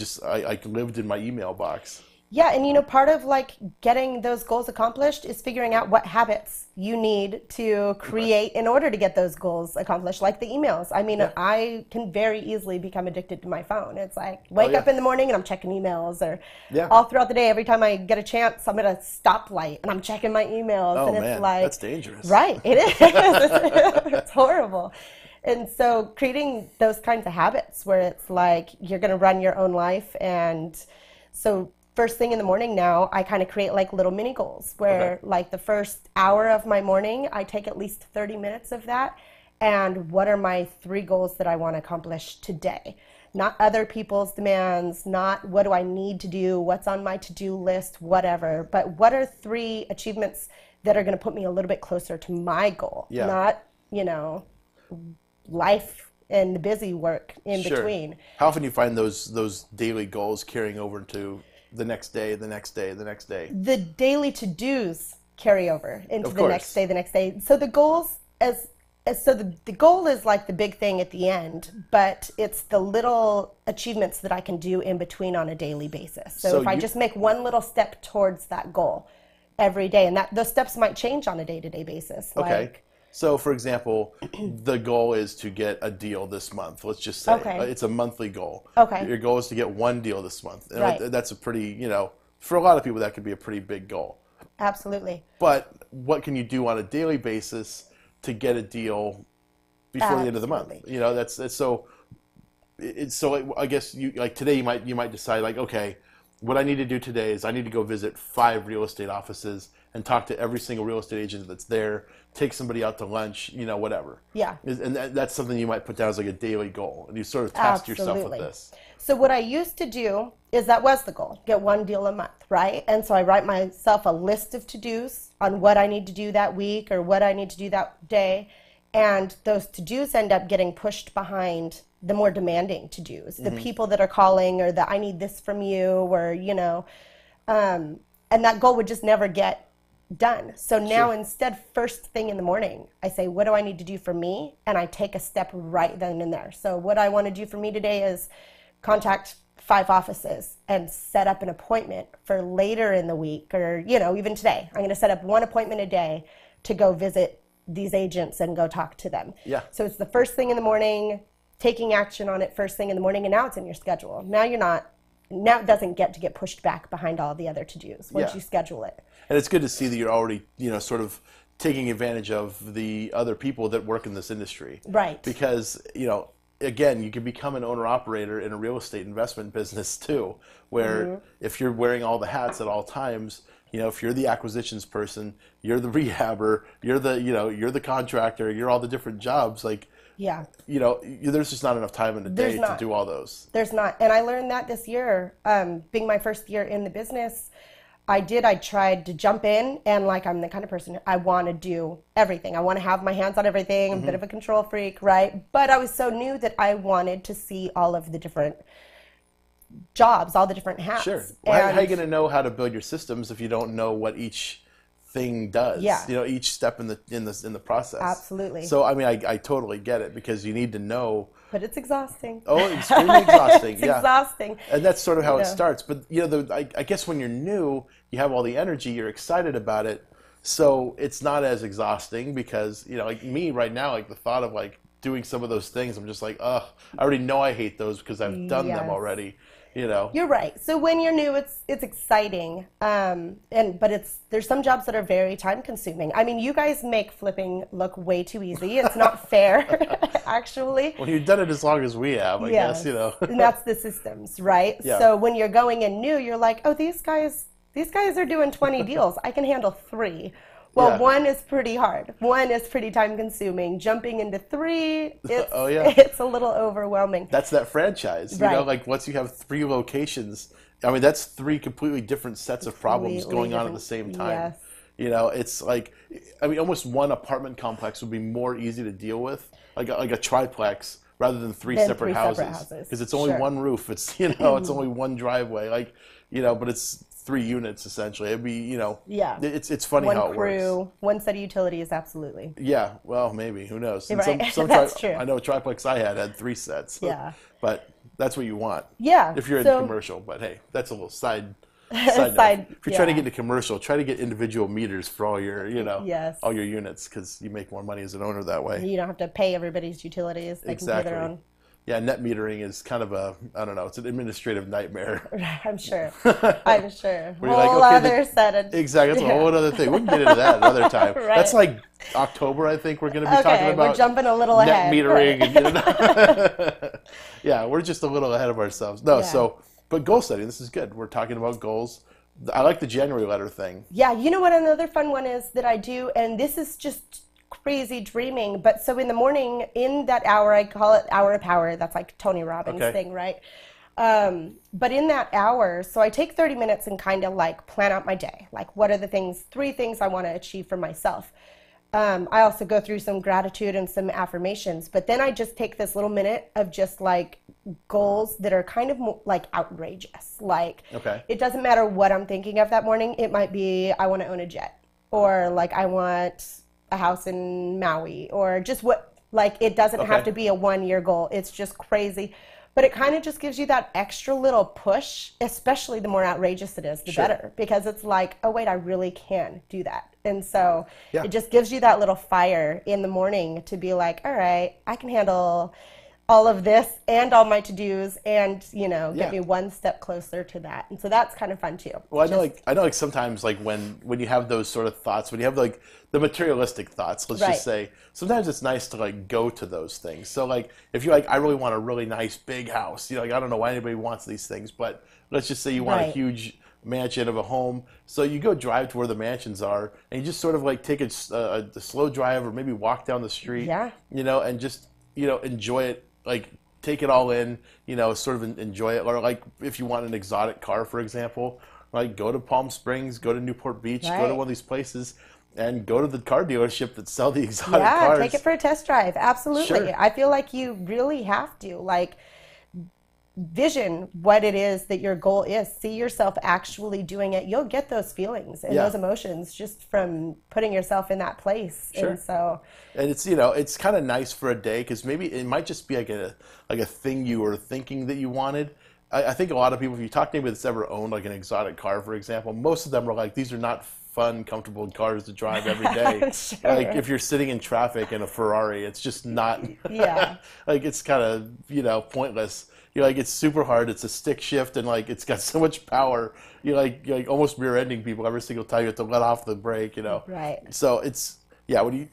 [SPEAKER 2] lived in my email box.
[SPEAKER 3] Yeah, and you know, part of like getting those goals accomplished is figuring out what habits you need to create in order to get those goals accomplished, like the emails. I mean, I can very easily become addicted to my phone. It's like wake up in the morning and I'm checking emails, or all throughout the day, every time I get a chance, I'm at a stoplight and I'm checking my emails.
[SPEAKER 2] Oh
[SPEAKER 3] and it's
[SPEAKER 2] man,
[SPEAKER 3] like,
[SPEAKER 2] that's dangerous.
[SPEAKER 3] Right, it is. It's horrible. And so creating those kinds of habits where it's like you're going to run your own life. And so first thing in the morning now, I kind of create like little mini goals where like the first hour of my morning, I take at least 30 minutes of that. And what are my 3 goals that I want to accomplish today? Not other people's demands, not what do I need to do, what's on my to-do list, whatever. But what are 3 achievements that are going to put me a little bit closer to my goal? Not, you know, life and the busy work in between.
[SPEAKER 2] How often do you find those daily goals carrying over to the next day, the next day, the next day?
[SPEAKER 3] The daily to-dos carry over into the next day, the next day. So the goals the goal is like the big thing at the end, but it's the little achievements that I can do in between on a daily basis. So if I just make one little step towards that goal every day, and that those steps might change on a day-to-day basis.
[SPEAKER 2] Like, so for example, the goal is to get a deal this month. Let's just say it's a monthly goal. Your goal is to get 1 deal this month. And that's a pretty, you know, for a lot of people that could be a pretty big goal.
[SPEAKER 3] Absolutely.
[SPEAKER 2] But what can you do on a daily basis to get a deal before the end of the month? You know, that's so. So I guess you like today you might decide like, okay, what I need to do today is I need to go visit 5 real estate offices and talk to every single real estate agent that's there, take somebody out to lunch, you know, whatever. Yeah. And that's something you might put down as like a daily goal, and you sort of task yourself with this.
[SPEAKER 3] So what I used to do is that was the goal, get 1 deal a month, right? And so I write myself a list of to-dos on what I need to do that week or what I need to do that day. And those to-dos end up getting pushed behind the more demanding to-dos, the people that are calling, or the I need this from you, or, you know, and that goal would just never get done. So now instead, first thing in the morning, I say, what do I need to do for me? And I take a step right then and there. So what I want to do for me today is contact 5 offices and set up an appointment for later in the week, or, you know, even today. I'm going to set up 1 appointment a day to go visit these agents and go talk to them. So it's the first thing in the morning, taking action on it first thing in the morning, and now it's in your schedule. Now it doesn't get pushed back behind all the other to-dos once you schedule it.
[SPEAKER 2] And it's good to see that you're already, you know, sort of taking advantage of the other people that work in this industry. Right. Because, you know, again, you can become an owner-operator in a real estate investment business too, where if you're wearing all the hats at all times, you know, if you're the acquisitions person, you're the rehabber, you're the contractor, you're all the different jobs, like, you know, there's just not enough time in the day to do all those.
[SPEAKER 3] There's not. And I learned that this year, being my first year in the business, I tried to jump in, and like, I'm the kind of person, I want to do everything. I want to have my hands on everything. I'm a bit of a control freak, right? But I was so new that I wanted to see all of the different jobs, all the different hats.
[SPEAKER 2] Sure. Well, how are you going to know how to build your systems if you don't know what each thing does? You know, each step in the process.
[SPEAKER 3] Absolutely.
[SPEAKER 2] So I mean, I totally get it, because you need to know.
[SPEAKER 3] But it's exhausting.
[SPEAKER 2] Oh, extremely exhausting.
[SPEAKER 3] It's exhausting.
[SPEAKER 2] And that's sort of how it starts. But you know, I guess when you're new, you have all the energy, you're excited about it, so it's not as exhausting, because, you know, like me right now, like the thought of like doing some of those things, I'm just like, ugh, I already know I hate those because I've done them already. You know,
[SPEAKER 3] you're right. So when you're new, it's exciting, but there's some jobs that are very time consuming. I mean, you guys make flipping look way too easy. It's not fair, actually.
[SPEAKER 2] Well, you've done it as long as we have, I guess. You know,
[SPEAKER 3] and that's the systems, right? So when you're going in new, you're like, oh, these guys are doing 20 deals. I can handle 3. Well, 1 is pretty hard. 1 is pretty time consuming. Jumping into 3, it's a little overwhelming.
[SPEAKER 2] That's that franchise. You know, like once you have 3 locations, I mean, that's 3 completely different sets of problems going on at the same time.
[SPEAKER 3] Yes.
[SPEAKER 2] You know, it's like, I mean, almost 1 apartment complex would be more easy to deal with, like a triplex, rather than 3 separate houses. Because it's only 1 roof. It's, you know, it's only 1 driveway. Like, you know, but it's 3 units essentially. It'd be, you know, it's funny how it works. 1
[SPEAKER 3] crew, 1 set of utilities, absolutely.
[SPEAKER 2] Yeah, well, maybe, who knows?
[SPEAKER 3] Right. That's true.
[SPEAKER 2] I know a triplex I had 3 sets. But that's what you want.
[SPEAKER 3] Yeah.
[SPEAKER 2] If you're in commercial, but hey, that's a little side Side note. If you're trying to get into commercial, try to get individual meters for all your, all your units, because you make more money as an owner that way.
[SPEAKER 3] You don't have to pay everybody's utilities. They can pay their own.
[SPEAKER 2] Yeah, net metering is kind of I don't know, it's an administrative nightmare.
[SPEAKER 3] I'm sure. I'm sure.
[SPEAKER 2] Where you're like, okay,
[SPEAKER 3] set of,
[SPEAKER 2] exactly, it's a whole other thing. We can get into that another time.
[SPEAKER 3] Right.
[SPEAKER 2] That's like October, I think we're going to be talking about.
[SPEAKER 3] We're jumping a little
[SPEAKER 2] net
[SPEAKER 3] ahead.
[SPEAKER 2] metering. Right. And, yeah, we're just a little ahead of ourselves. No, but goal setting, this is good. We're talking about goals. I like the January letter thing.
[SPEAKER 3] Yeah, you know what another fun one is that I do, and this is just crazy dreaming, but so in the morning, in that hour, I call it hour of power. That's like Tony Robbins thing, right? But in that hour, so I take 30 minutes and kind of like plan out my day. Like, what are the 3 things I want to achieve for myself? I also go through some gratitude and some affirmations, but then I just take this little minute of just like goals that are kind of like outrageous. Like, it doesn't matter what I'm thinking of that morning. It might be, I want to own a jet, or like, I want a house in Maui, or just what, like, it doesn't have to be a 1-year goal. It's just crazy. But it kind of just gives you that extra little push, especially the more outrageous it is, the better. Because it's like, oh, wait, I really can do that. And so it just gives you that little fire in the morning to be like, all right, I can handle all of this and all my to-dos, and get me one step closer to that. And so that's kind of fun too.
[SPEAKER 2] Well, I know like sometimes, like when you have those sort of thoughts, when you have like the materialistic thoughts, let's just say, sometimes it's nice to like go to those things. So like if you're like, I really want a really nice big house, like I don't know why anybody wants these things, but let's just say you want a huge mansion of a home. So you go drive to where the mansions are, and you just sort of like take a slow drive, or maybe walk down the street, and just enjoy it. Like, take it all in, sort of enjoy it. Or like, if you want an exotic car, for example, like go to Palm Springs, go to Newport Beach, go to one of these places, and go to the car dealership that sell the exotic cars.
[SPEAKER 3] Yeah, take it for a test drive. Absolutely. Sure. I feel like you really have to, like, vision what it is that your goal is. See yourself actually doing it. You'll get those feelings and those emotions just from putting yourself in that place.
[SPEAKER 2] Sure. And it's it's kind of nice for a day, because maybe it might just be like a thing you were thinking that you wanted. I think a lot of people, if you talk to anybody that's ever owned like an exotic car, for example, most of them are like, these are not fun, comfortable cars to drive every day.
[SPEAKER 3] Sure.
[SPEAKER 2] Like if you're sitting in traffic in a Ferrari, it's just not like, it's kind of pointless. You're like, it's super hard. It's a stick shift, and like it's got so much power. You're like almost rear-ending people every single time you have to let off the brake.
[SPEAKER 3] Right.
[SPEAKER 2] So it's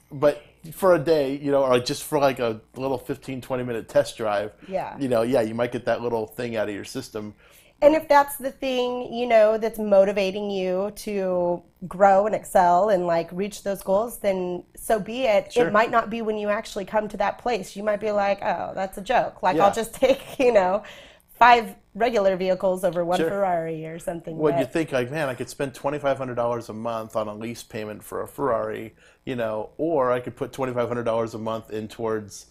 [SPEAKER 2] but for a day, or like just for like a little 15-20 minute test drive. You might get that little thing out of your system.
[SPEAKER 3] And if that's the thing, that's motivating you to grow and excel and like reach those goals, then so be it. Sure. It might not be when you actually come to that place. You might be like, oh, that's a joke. Like, I'll just take, 5 regular vehicles over one Ferrari or something.
[SPEAKER 2] Well, you think like, man, I could spend $2,500 a month on a lease payment for a Ferrari, or I could put $2,500 a month in towards,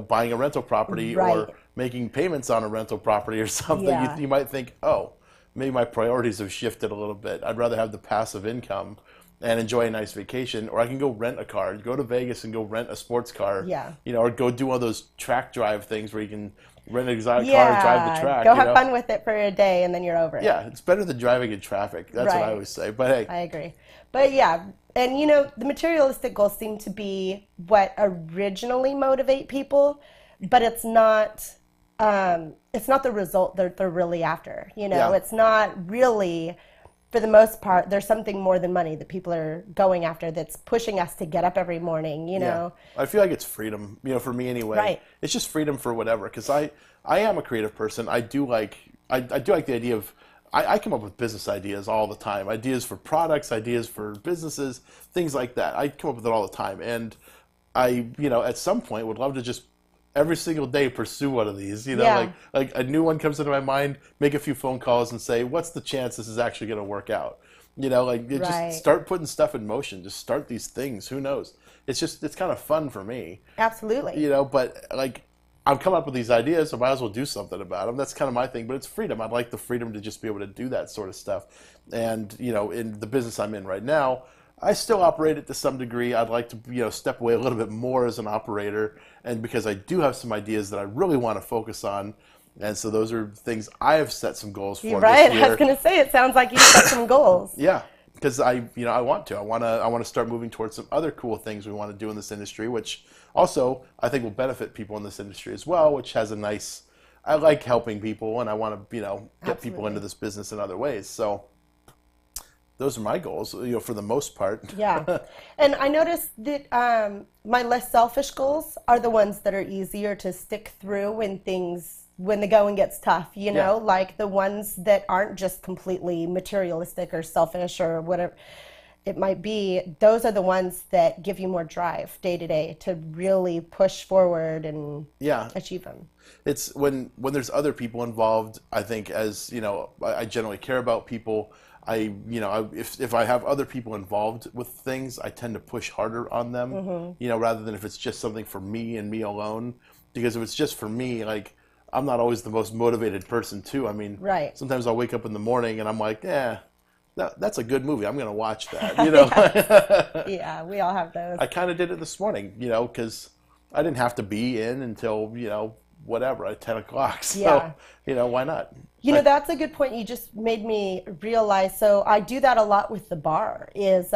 [SPEAKER 2] buying a rental property or making payments on a rental property or something. You might think, oh, maybe my priorities have shifted a little bit. I'd rather have the passive income and enjoy a nice vacation, or I can go rent a car, go to Vegas and go rent a sports car, or go do one of those track drive things where you can rent an exotic car and drive the track.
[SPEAKER 3] Go have fun with it for a day and then you're over it.
[SPEAKER 2] Yeah, it's better than driving in traffic. That's what I always say. But hey.
[SPEAKER 3] I agree. But yeah, and the materialistic goals seem to be what originally motivate people, but it's not the result that they're really after. It's not really, for the most part, there's something more than money that people are going after that's pushing us to get up every morning,
[SPEAKER 2] I feel like it's freedom, for me anyway.
[SPEAKER 3] Right.
[SPEAKER 2] It's just freedom for whatever, because I am a creative person. I do like the idea of, I come up with business ideas all the time, ideas for products, ideas for businesses, things like that. I come up with it all the time. And I, at some point would love to just every single day pursue one of these, like a new one comes into my mind, make a few phone calls and say, what's the chance this is actually going to work out? Just start putting stuff in motion, just start these things. Who knows? It's kind of fun for me.
[SPEAKER 3] Absolutely.
[SPEAKER 2] But like, I'm coming up with these ideas, so I might as well do something about them. That's kind of my thing, but it's freedom. I'd like the freedom to just be able to do that sort of stuff. And, in the business I'm in right now, I still operate it to some degree. I'd like to, step away a little bit more as an operator, and because I do have some ideas that I really want to focus on, And so those are things I have set some goals for
[SPEAKER 3] You're right.
[SPEAKER 2] this year.
[SPEAKER 3] I was going to say, it sounds like you set some goals.
[SPEAKER 2] Yeah, because I want to start moving towards some other cool things we want to do in this industry, which also I think will benefit people in this industry as well, which has a nice, I like helping people, and I want to, get people into this business in other ways. So those are my goals, for the most part.
[SPEAKER 3] Yeah. And I noticed that my less selfish goals are the ones that are easier to stick through when the going gets tough, like the ones that aren't just completely materialistic or selfish or whatever it might be. Those are the ones that give you more drive day to day to really push forward and achieve them.
[SPEAKER 2] It's when there's other people involved, I think, as I generally care about people. If I have other people involved with things, I tend to push harder on them, rather than if it's just something for me and me alone. Because if it's just for me, like, I'm not always the most motivated person too. I mean, sometimes I'll wake up in the morning and I'm like, that's a good movie. I'm going to watch that,
[SPEAKER 3] Yeah, we all have those.
[SPEAKER 2] I kind of did it this morning, because I didn't have to be in until, whatever, at 10 o'clock. So, why not?
[SPEAKER 3] That's a good point. You just made me realize. So I do that a lot with the bar is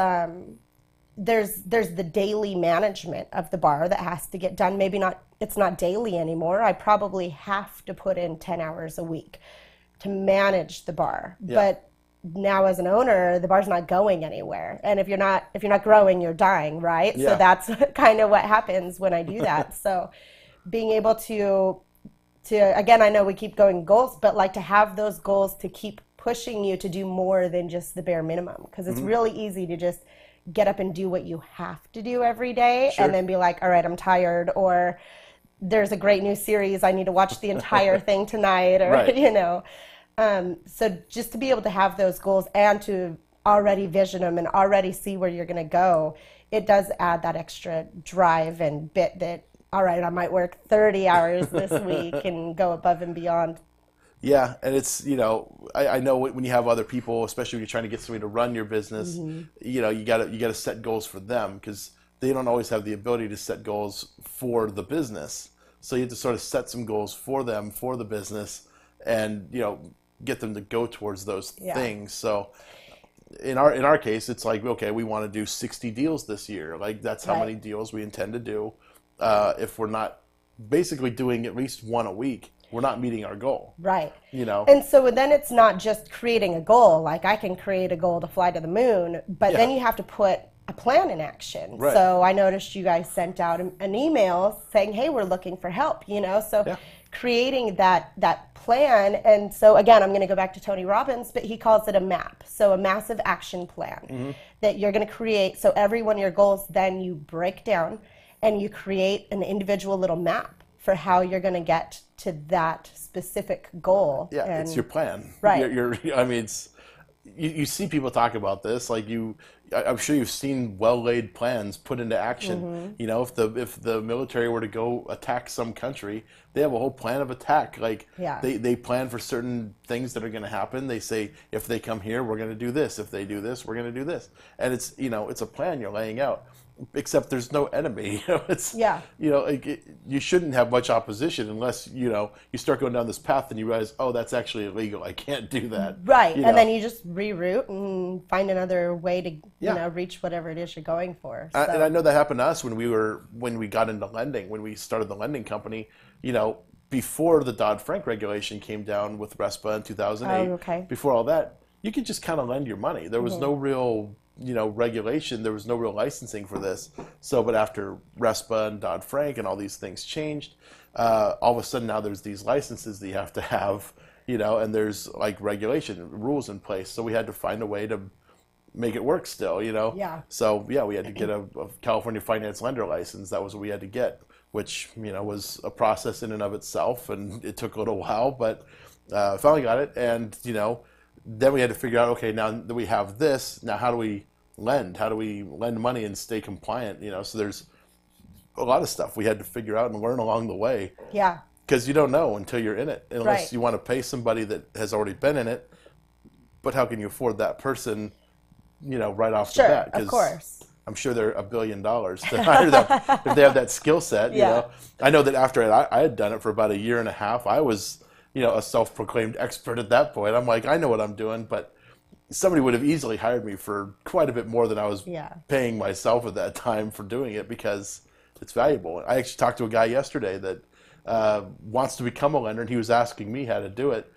[SPEAKER 3] there's the daily management of the bar that has to get done. Maybe it's not daily anymore. I probably have to put in 10 hours a week to manage the bar. But now as an owner, the bar's not going anywhere. And if you're not growing, you're dying, right? So that's kind of what happens when I do that. So being able to again, I know we keep going goals, but like to have those goals to keep pushing you to do more than just the bare minimum. Because it's really easy to just get up and do what you have to do every day and then be like, all right, I'm tired, or there's a great new series, I need to watch the entire thing tonight, or so just to be able to have those goals and to already vision them and already see where you're going to go, it does add that extra drive and bit that, all right, I might work 30 hours this week and go above and beyond.
[SPEAKER 2] Yeah, and it's, I know when you have other people, especially when you're trying to get somebody to run your business, you gotta set goals for them, because they don't always have the ability to set goals for the business. So you have to sort of set some goals for them, for the business, and, get them to go towards those things. So in our case, it's like, okay, we want to do 60 deals this year. Like, that's how many deals we intend to do. If we're not basically doing at least one a week, we're not meeting our goal.
[SPEAKER 3] Right. And so then it's not just creating a goal. Like, I can create a goal to fly to the moon, but then you have to put a plan in action.
[SPEAKER 2] Right.
[SPEAKER 3] So I noticed you guys sent out an email saying, hey, we're looking for help, so creating that plan. And so again, I'm going to go back to Tony Robbins, but he calls it a MAP. So a massive action plan that you're going to create. So every one of your goals, then you break down and you create an individual little map for how you're going to get to that specific goal.
[SPEAKER 2] Yeah, it's your plan.
[SPEAKER 3] Right.
[SPEAKER 2] I mean, it's, you see people talk about this, like I'm sure you've seen well-laid plans put into action. If the military were to go attack some country, they have a whole plan of attack. Like, they plan for certain things that are going to happen. They say, if they come here, we're going to do this. If they do this, we're going to do this. And it's, it's a plan you're laying out. Except there's no enemy. You shouldn't have much opposition unless you start going down this path and you realize, oh, that's actually illegal. I can't do that.
[SPEAKER 3] Right, and then you just reroute and find another way to reach whatever it is you're going for. So.
[SPEAKER 2] And I know that happened to us when we got into lending, when we started the lending company. Before the Dodd-Frank regulation came down with RESPA in 2008.
[SPEAKER 3] Oh, okay.
[SPEAKER 2] Before all that, you could just kind of lend your money. There was no real regulation. There was no real licensing for this. So, but after RESPA and Dodd-Frank and all these things changed, all of a sudden now there's these licenses that you have to have, and there's like regulation rules in place. So we had to find a way to make it work still,
[SPEAKER 3] Yeah.
[SPEAKER 2] So we had to get a California finance lender license. That was what we had to get, which, was a process in and of itself, and it took a little while, but finally got it. And, then we had to figure out, okay, now that we have this, now how do we lend? How do we lend money and stay compliant? So there's a lot of stuff we had to figure out and learn along the way.
[SPEAKER 3] Yeah.
[SPEAKER 2] Because you don't know until you're in it, unless you want to pay somebody that has already been in it. But how can you afford that person, right off the bat?
[SPEAKER 3] Of course.
[SPEAKER 2] I'm sure they're $1 billion to hire them if they have that skill set. I know that after I had done it for about a year and a half, I was a self-proclaimed expert at that point. I'm like, I know what I'm doing, but somebody would have easily hired me for quite a bit more than I was paying myself at that time for doing it, because it's valuable. I actually talked to a guy yesterday that wants to become a lender, and he was asking me how to do it.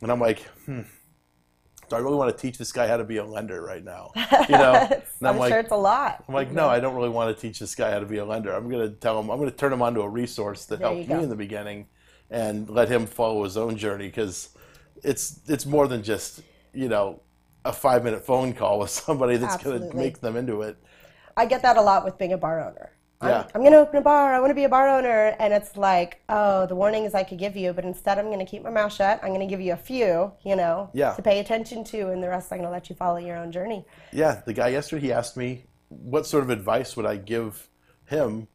[SPEAKER 2] And I'm like, do I really want to teach this guy how to be a lender right now? And
[SPEAKER 3] I'm sure it's a lot.
[SPEAKER 2] I'm like, no, I don't really want to teach this guy how to be a lender. I'm going to turn him onto a resource that helped me in the beginning and let him follow his own journey, because it's more than just, a 5-minute phone call with somebody that's going to make them into it.
[SPEAKER 3] I get that a lot with being a bar owner.
[SPEAKER 2] Yeah.
[SPEAKER 3] I'm going to open a bar. I want to be a bar owner. And it's like, oh, the warnings I could give you, but instead I'm going to keep my mouth shut. I'm going to give you a few, to pay attention to, and the rest I'm going to let you follow your own journey.
[SPEAKER 2] Yeah. The guy yesterday, he asked me, what sort of advice would I give him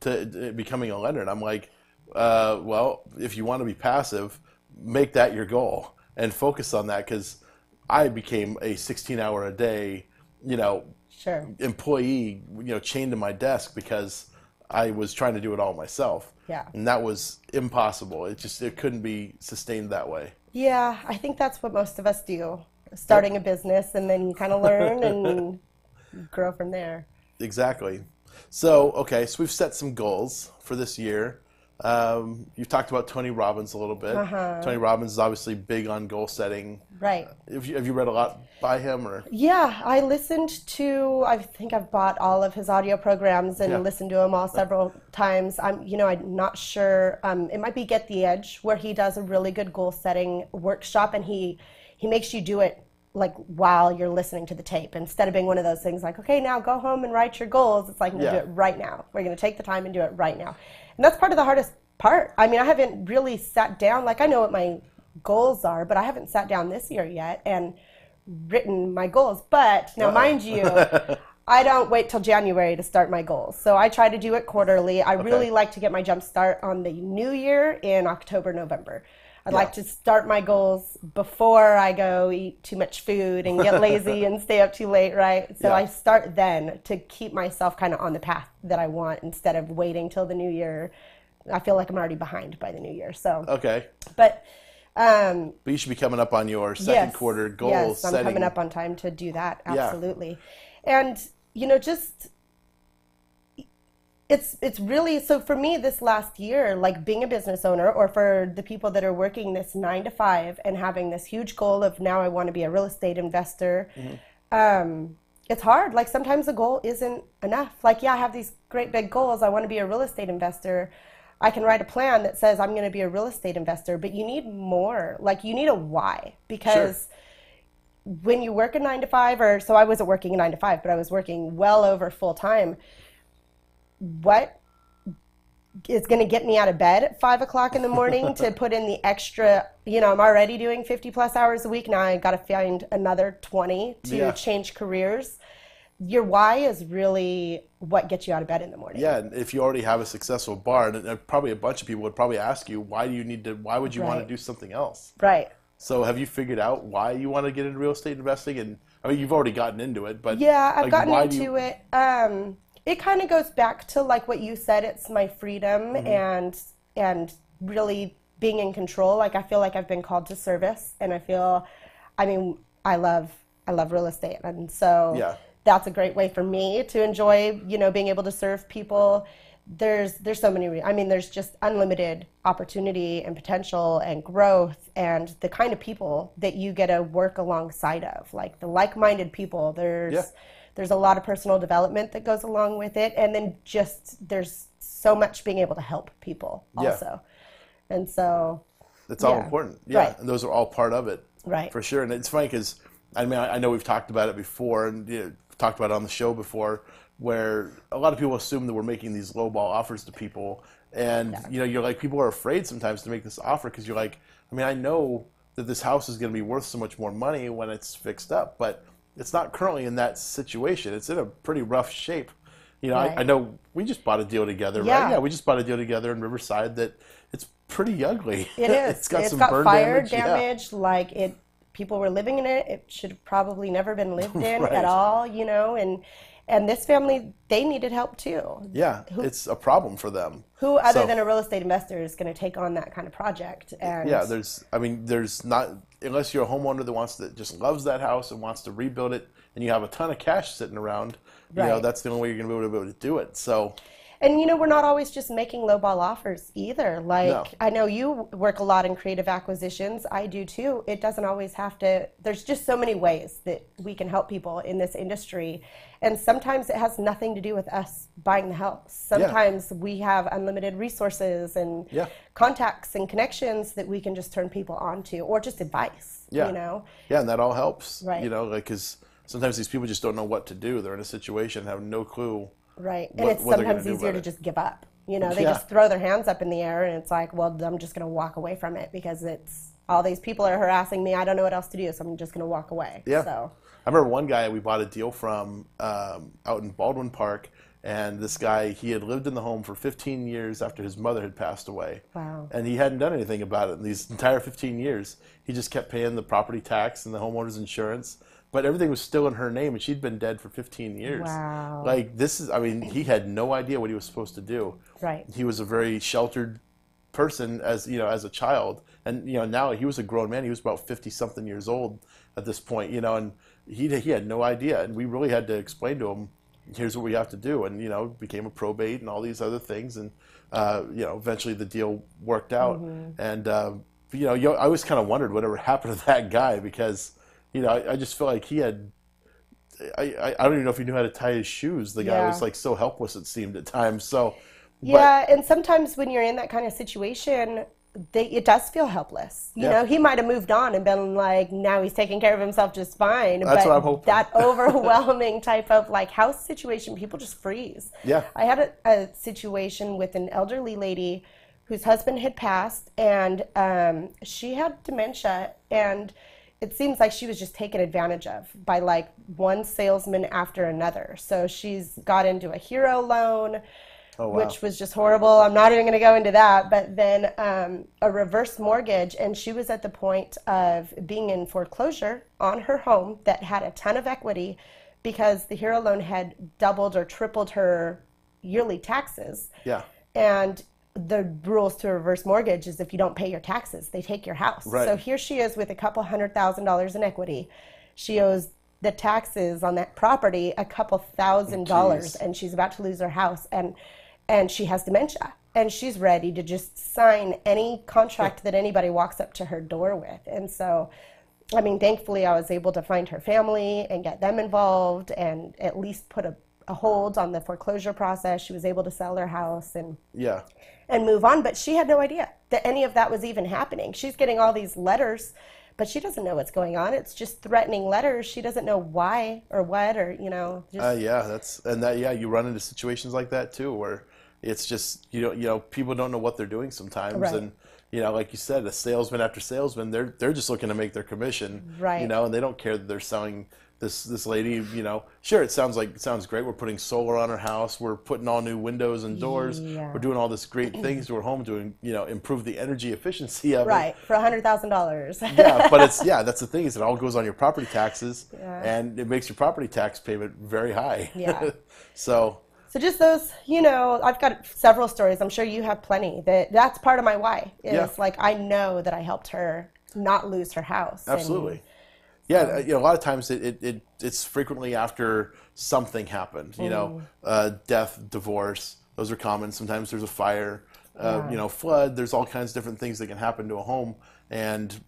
[SPEAKER 2] to becoming a lender? And I'm like, well, if you want to be passive, make that your goal and focus on that, because I became a 16-hour-a-day, employee, chained to my desk because I was trying to do it all myself.
[SPEAKER 3] Yeah.
[SPEAKER 2] And that was impossible. It couldn't be sustained that way.
[SPEAKER 3] Yeah, I think that's what most of us do. Starting a business, and then you kind of learn and grow from there.
[SPEAKER 2] Exactly. So we've set some goals for this year. You've talked about Tony Robbins a little bit. Tony Robbins is obviously big on goal setting.
[SPEAKER 3] Right.
[SPEAKER 2] Have you read a lot by him, or?
[SPEAKER 3] Yeah, I I think I've bought all of his audio programs and listened to them all several times. I'm not sure. It might be Get the Edge, where he does a really good goal setting workshop, and he makes you do it like while you're listening to the tape, instead of being one of those things like, okay, now go home and write your goals. It's like, no, do it right now. We're going to take the time and do it right now. And that's part of the hardest part. I mean, I haven't really sat down, like I know what my goals are, but I haven't sat down this year yet and written my goals. But now, mind you, I don't wait till January to start my goals. So I try to do it quarterly. I really like to get my jump start on the new year in October, November. I'd like to start my goals before I go eat too much food and get lazy and stay up too late, right? So I start then to keep myself kind of on the path that I want, instead of waiting till the new year. I feel like I'm already behind by the new year. So but
[SPEAKER 2] you should be coming up on your second quarter goal setting.
[SPEAKER 3] I'm coming up on time to do that. Absolutely. And just it's really, so for me this last year, like being a business owner, or for the people that are working this 9 to 5 and having this huge goal of now I want to be a real estate investor, it's hard. Like sometimes the goal isn't enough. Like, I have these great big goals. I want to be a real estate investor. I can write a plan that says I'm going to be a real estate investor, but you need more. Like, you need a why, because when you work a 9 to 5, so I wasn't working a 9 to 5, but I was working well over full time. What is going to get me out of bed at 5 o'clock in the morning to put in the extra, I'm already doing 50 plus hours a week. Now I got to find another 20 to change careers. Your why is really what gets you out of bed in the morning. Yeah,
[SPEAKER 2] and if you already have a successful bar, and probably a bunch of people would probably ask you, why would you want to do something else?
[SPEAKER 3] Right.
[SPEAKER 2] So have you figured out why you want to get into real estate investing? And I mean, you've already gotten into it, but
[SPEAKER 3] I've gotten into it. It kind of goes back to like what you said. It's my freedom and really being in control. Like, I feel like I've been called to service, and I love real estate, and so that's a great way for me to enjoy, being able to serve people. There's so many, there's just unlimited opportunity and potential and growth, and the kind of people that you get to work alongside of, like the like-minded people. There's a lot of personal development that goes along with it, and then just there's so much being able to help people also. And so
[SPEAKER 2] it's all important.
[SPEAKER 3] Right.
[SPEAKER 2] And those are all part of it.
[SPEAKER 3] Right.
[SPEAKER 2] For sure. And it's funny because I know we've talked about it before, and talked about it on the show before, where a lot of people assume that we're making these lowball offers to people, and you're like, people are afraid sometimes to make this offer because you're like, I know that this house is going to be worth so much more money when it's fixed up, but it's not currently in that situation. It's in a pretty rough shape. I know we just bought a deal together, right? Yeah, we just bought a deal together in Riverside that it's pretty ugly.
[SPEAKER 3] It is.
[SPEAKER 2] It's got some
[SPEAKER 3] fire
[SPEAKER 2] burn
[SPEAKER 3] damage. Like, people were living in it. It should have probably never been lived in at all, and And this family, they needed help too.
[SPEAKER 2] Yeah, it's a problem for them.
[SPEAKER 3] Who other than a real estate investor is going to take on that kind of project? And
[SPEAKER 2] yeah, there's not, unless you're a homeowner that just loves that house and wants to rebuild it, and you have a ton of cash sitting around, you know, that's the only way you're going to be able to do it. So.
[SPEAKER 3] And, you know, we're not always just making lowball offers either. Like, no. I know you work a lot in creative acquisitions. I do too. It doesn't always have to, there's just so many ways that we can help people in this industry. And sometimes it has nothing to do with us buying the house. Sometimes we have unlimited resources and contacts and connections that we can just turn people onto, or just advice, you know?
[SPEAKER 2] Yeah, and that all helps,
[SPEAKER 3] right.
[SPEAKER 2] you know, like, because sometimes these people just don't know what to do. They're in a situation, have no clue.
[SPEAKER 3] Right, and it's sometimes easier to just give up. You know, they just throw their hands up in the air, and it's like, well, I'm just going to walk away from it because it's all these people are harassing me. I don't know what else to do, so I'm just going to walk away.
[SPEAKER 2] Yeah.
[SPEAKER 3] So
[SPEAKER 2] I remember one guy we bought a deal from out in Baldwin Park, and this guy, he had lived in the home for 15 years after his mother had passed away.
[SPEAKER 3] Wow.
[SPEAKER 2] And he hadn't done anything about it in these entire 15 years. He just kept paying the property tax and the homeowner's insurance. But everything was still in her name, and she'd been dead for 15 years.
[SPEAKER 3] Wow.
[SPEAKER 2] Like, this is, I mean, he had no idea what he was supposed to do.
[SPEAKER 3] Right.
[SPEAKER 2] He was a very sheltered person as, you know, as a child. And, you know, now he was a grown man. He was about 50-something years old at this point, you know, and he had no idea. And we really had to explain to him, here's what we have to do. And, you know, became a probate and all these other things. And, you know, eventually the deal worked out. Mm-hmm. And, you know, I always kind of wondered whatever happened to that guy because, you know, I just feel like he had, I don't even know if he knew how to tie his shoes. The guy was like so helpless, it seemed at times. So,
[SPEAKER 3] yeah, and sometimes when you're in that kind of situation, it does feel helpless. You know, he might have moved on and been like, now he's taking care of himself just fine.
[SPEAKER 2] That's what I'm hoping.
[SPEAKER 3] That overwhelming type of like house situation, people just freeze.
[SPEAKER 2] Yeah.
[SPEAKER 3] I had a situation with an elderly lady whose husband had passed, and she had dementia, and it seems like she was just taken advantage of by like one salesman after another. So she's got into a hero loan, which was just horrible. I'm not even going to go into that. But then a reverse mortgage, and she was at the point of being in foreclosure on her home that had a ton of equity because the hero loan had doubled or tripled her yearly taxes.
[SPEAKER 2] Yeah.
[SPEAKER 3] And the rules to a reverse mortgage is if you don't pay your taxes, they take your house.
[SPEAKER 2] Right.
[SPEAKER 3] So here she is with a couple $100,000 in equity. She owes the taxes on that property a couple $1,000, and she's about to lose her house, and she has dementia, and she's ready to just sign any contract that anybody walks up to her door with. And so, I mean, thankfully I was able to find her family and get them involved and at least put a hold on the foreclosure process. She was able to sell her house and move on, but she had no idea that any of that was even happening. She's getting all these letters, but she doesn't know what's going on. It's just threatening letters. She doesn't know why or what, or, you know.
[SPEAKER 2] You run into situations like that too, where it's just, you know, people don't know what they're doing sometimes. Right. And, you know, like you said, a salesman after salesman, they're just looking to make their commission,
[SPEAKER 3] right.
[SPEAKER 2] You know, and they don't care that they're selling this lady, you know, sure, it sounds great. We're putting solar on her house. We're putting all new windows and doors. Yeah. We're doing all this great things to her home to, you know, improve the energy efficiency of it.
[SPEAKER 3] Right, for $100,000.
[SPEAKER 2] Yeah, but that's the thing is it all goes on your property taxes, and it makes your property tax payment very high.
[SPEAKER 3] Yeah.
[SPEAKER 2] So
[SPEAKER 3] just those, you know, I've got several stories. I'm sure you have plenty. That's part of my why. Is like I know that I helped her not lose her house.
[SPEAKER 2] Absolutely. Yeah, you know, a lot of times it's frequently after something happened. You know, death, divorce. Those are common. Sometimes there's a fire, you know, flood. There's all kinds of different things that can happen to a home, and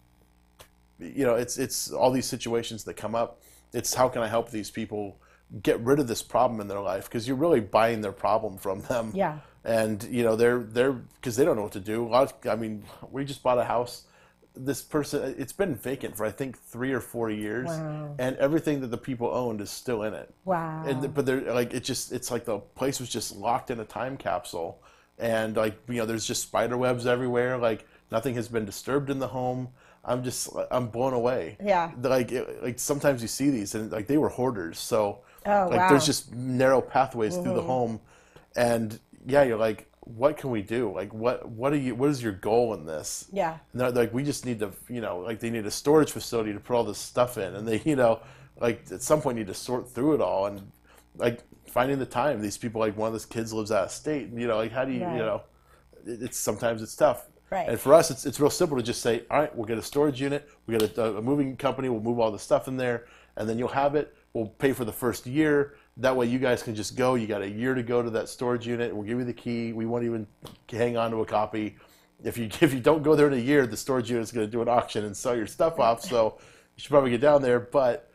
[SPEAKER 2] you know, it's all these situations that come up. It's how can I help these people get rid of this problem in their life, because you're really buying their problem from them.
[SPEAKER 3] Yeah.
[SPEAKER 2] And you know, they're because they don't know what to do. I mean, we just bought a house. This person, it's been vacant for I think 3 or 4 years, and everything that the people owned is still in it.
[SPEAKER 3] Wow.
[SPEAKER 2] But they're like, it's like the place was just locked in a time capsule, and like, you know, there's just spider webs everywhere. Like nothing has been disturbed in the home. I'm blown away.
[SPEAKER 3] Yeah.
[SPEAKER 2] Like sometimes you see these, and like they were hoarders, so there's just narrow pathways through the home, and you're like, what can we do? Like, what is your goal in this?
[SPEAKER 3] Yeah.
[SPEAKER 2] And they're like, we just need to, you know, like they need a storage facility to put all this stuff in, and they, you know, like at some point need to sort through it all, and like finding the time. These people, like one of those kids lives out of state, and like how do you,
[SPEAKER 3] Right.
[SPEAKER 2] it's sometimes it's tough.
[SPEAKER 3] Right.
[SPEAKER 2] And for us, it's real simple to just say, all right, we'll get a storage unit, we get a moving company, we'll move all the stuff in there, and then you'll have it. We'll pay for the first year. That way you guys can just go. You got a year to go to that storage unit. We'll give you the key. We won't even hang on to a copy. If you don't go there in a year, the storage unit is going to do an auction and sell your stuff off. So you should probably get down there. But,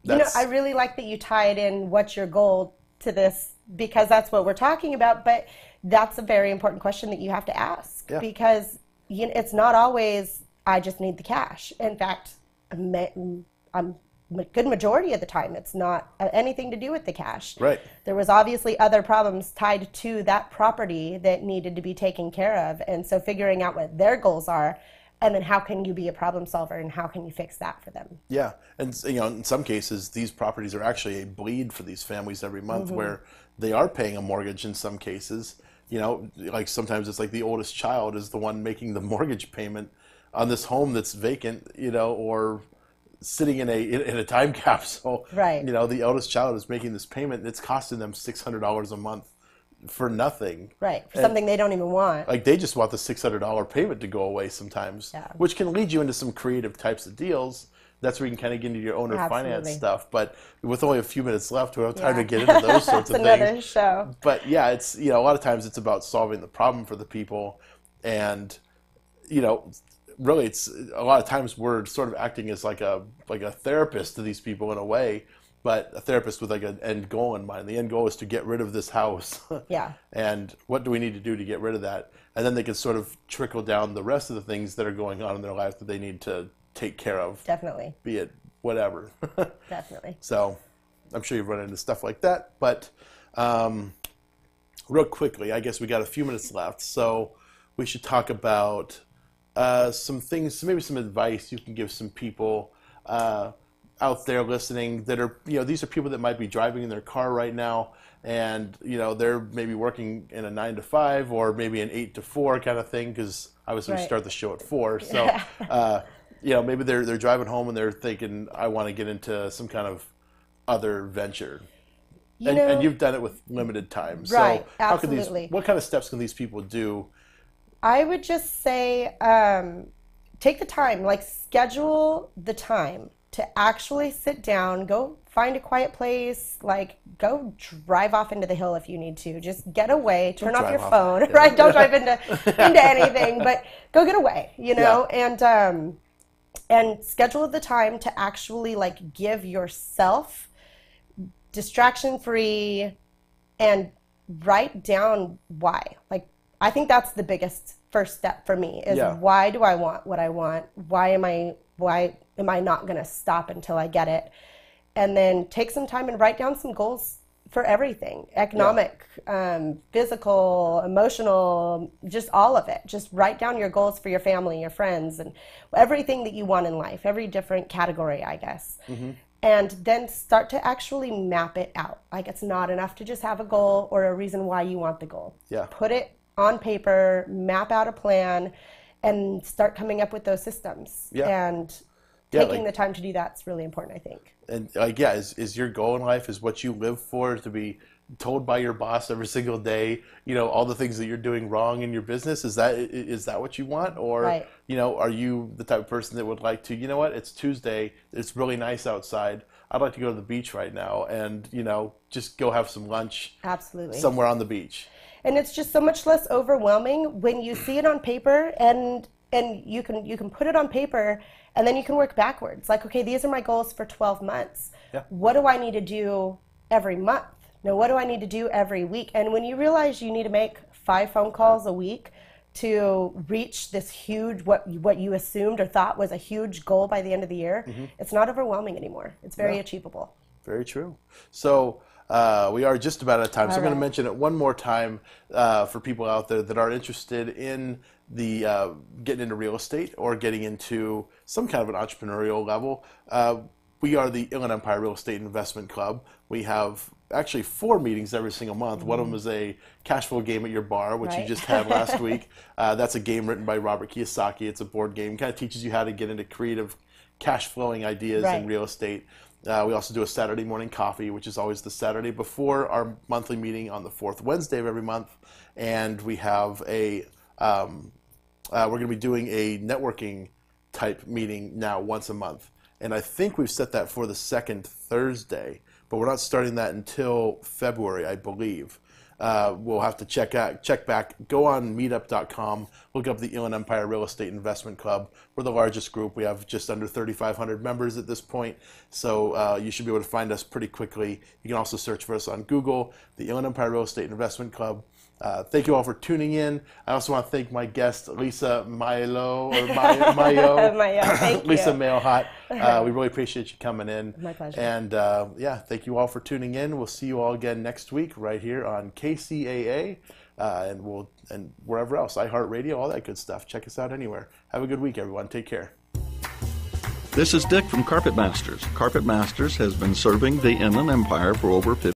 [SPEAKER 2] that's...
[SPEAKER 3] I really like that you tied in what's your goal to this, because that's what we're talking about. But that's a very important question that you have to ask, because it's not always, I just need the cash. In fact, a good majority of the time, it's not anything to do with the cash.
[SPEAKER 2] Right.
[SPEAKER 3] There was obviously other problems tied to that property that needed to be taken care of. And so figuring out what their goals are, and then how can you be a problem solver, and how can you fix that for them? Yeah.
[SPEAKER 2] And, in some cases, these properties are actually a bleed for these families every month, where they are paying a mortgage in some cases. Like sometimes it's like the oldest child is the one making the mortgage payment on this home that's vacant, or sitting in a time capsule.
[SPEAKER 3] Right.
[SPEAKER 2] The eldest child is making this payment, and it's costing them $600 a month for nothing.
[SPEAKER 3] Right. For something they don't even want.
[SPEAKER 2] Like they just want the $600 payment to go away sometimes, which can lead you into some creative types of deals. That's where you can kind of get into your owner finance stuff. But with only a few minutes left, we don't have time to get into those sorts of things.
[SPEAKER 3] That's another show.
[SPEAKER 2] But yeah, it's, a lot of times it's about solving the problem for the people. And, really, it's a lot of times we're sort of acting as like a therapist to these people in a way, but a therapist with like an end goal in mind. The end goal is to get rid of this house.
[SPEAKER 3] Yeah.
[SPEAKER 2] And what do we need to do to get rid of that? And then they can sort of trickle down the rest of the things that are going on in their life that they need to take care of.
[SPEAKER 3] Definitely.
[SPEAKER 2] Be it whatever.
[SPEAKER 3] Definitely.
[SPEAKER 2] So I'm sure you've run into stuff like that. But real quickly, I guess we got a few minutes left, so we should talk about some things, maybe some advice you can give some people out there listening that are, these are people that might be driving in their car right now, and they're maybe working in a 9 to 5 or maybe an 8 to 4 kind of thing, because obviously we start the show at 4. So maybe they're driving home and they're thinking, I want to get into some kind of other venture. And you've done it with limited time.
[SPEAKER 3] Right,
[SPEAKER 2] so
[SPEAKER 3] absolutely.
[SPEAKER 2] What kind of steps can these people do?
[SPEAKER 3] I would just say take the time, like schedule the time to actually sit down, go find a quiet place, like go drive off into the hill if you need to. Just get away, turn off your phone, right? Don't drive into anything, but go get away, and schedule the time to actually like give yourself distraction-free and write down why. Like, I think that's the biggest first step for me is why do I want what I want? Why am I not going to stop until I get it? And then take some time and write down some goals for everything, economic, physical, emotional, just all of it. Just write down your goals for your family, your friends, and everything that you want in life, every different category, I guess. Mm-hmm. And then start to actually map it out. Like, it's not enough to just have a goal or a reason why you want the goal. Yeah. Put it on paper, map out a plan, and start coming up with those systems. Yeah. And taking the time to do that's really important, I think.
[SPEAKER 2] And is your goal in life, is what you live for, to be told by your boss every single day, all the things that you're doing wrong in your business? Is that what you want? Or, are you the type of person that would like to, it's Tuesday, it's really nice outside, I'd like to go to the beach right now and, just go have some lunch.
[SPEAKER 3] Absolutely.
[SPEAKER 2] Somewhere on the beach.
[SPEAKER 3] And it's just so much less overwhelming when you see it on paper, and you can put it on paper, and then you can work backwards. Like, okay, these are my goals for 12 months. Yeah. What do I need to do every month? Now, what do I need to do every week? And when you realize you need to make 5 phone calls a week to reach this huge, what you assumed or thought was a huge goal by the end of the year, it's not overwhelming anymore. It's very achievable. Very
[SPEAKER 2] true. So we are just about out of time. So I'm going to mention it one more time for people out there that are interested in the getting into real estate or getting into some kind of an entrepreneurial level. We are the Inland Empire Real Estate Investment Club. We have actually 4 meetings every single month. One of them is a cash flow game at your bar, which you just had last week. That's a game written by Robert Kiyosaki. It's a board game. It kind of teaches you how to get into creative cash flowing ideas in real estate. We also do a Saturday morning coffee, which is always the Saturday before our monthly meeting on the fourth Wednesday of every month. And we have we're going to be doing a networking type meeting now once a month. And I think we've set that for the second Thursday, but we're not starting that until February, I believe. We'll have to check back. Go on meetup.com, look up the Inland Empire Real Estate Investment Club. We're the largest group. We have just under 3,500 members at this point, so you should be able to find us pretty quickly. You can also search for us on Google, the Inland Empire Real Estate Investment Club. Thank you all for tuning in. I also want to thank my guest, Lisa Mayo, Lisa Mailhot. We really appreciate you coming in.
[SPEAKER 3] My pleasure.
[SPEAKER 2] And yeah, thank you all for tuning in. We'll see you all again next week right here on Kcaa and wherever else, iHeartRadio, all that good stuff. Check us out anywhere. Have a good week, everyone. Take care.
[SPEAKER 4] This is Dick from Carpet Masters. Carpet Masters has been serving the Inland Empire for over 50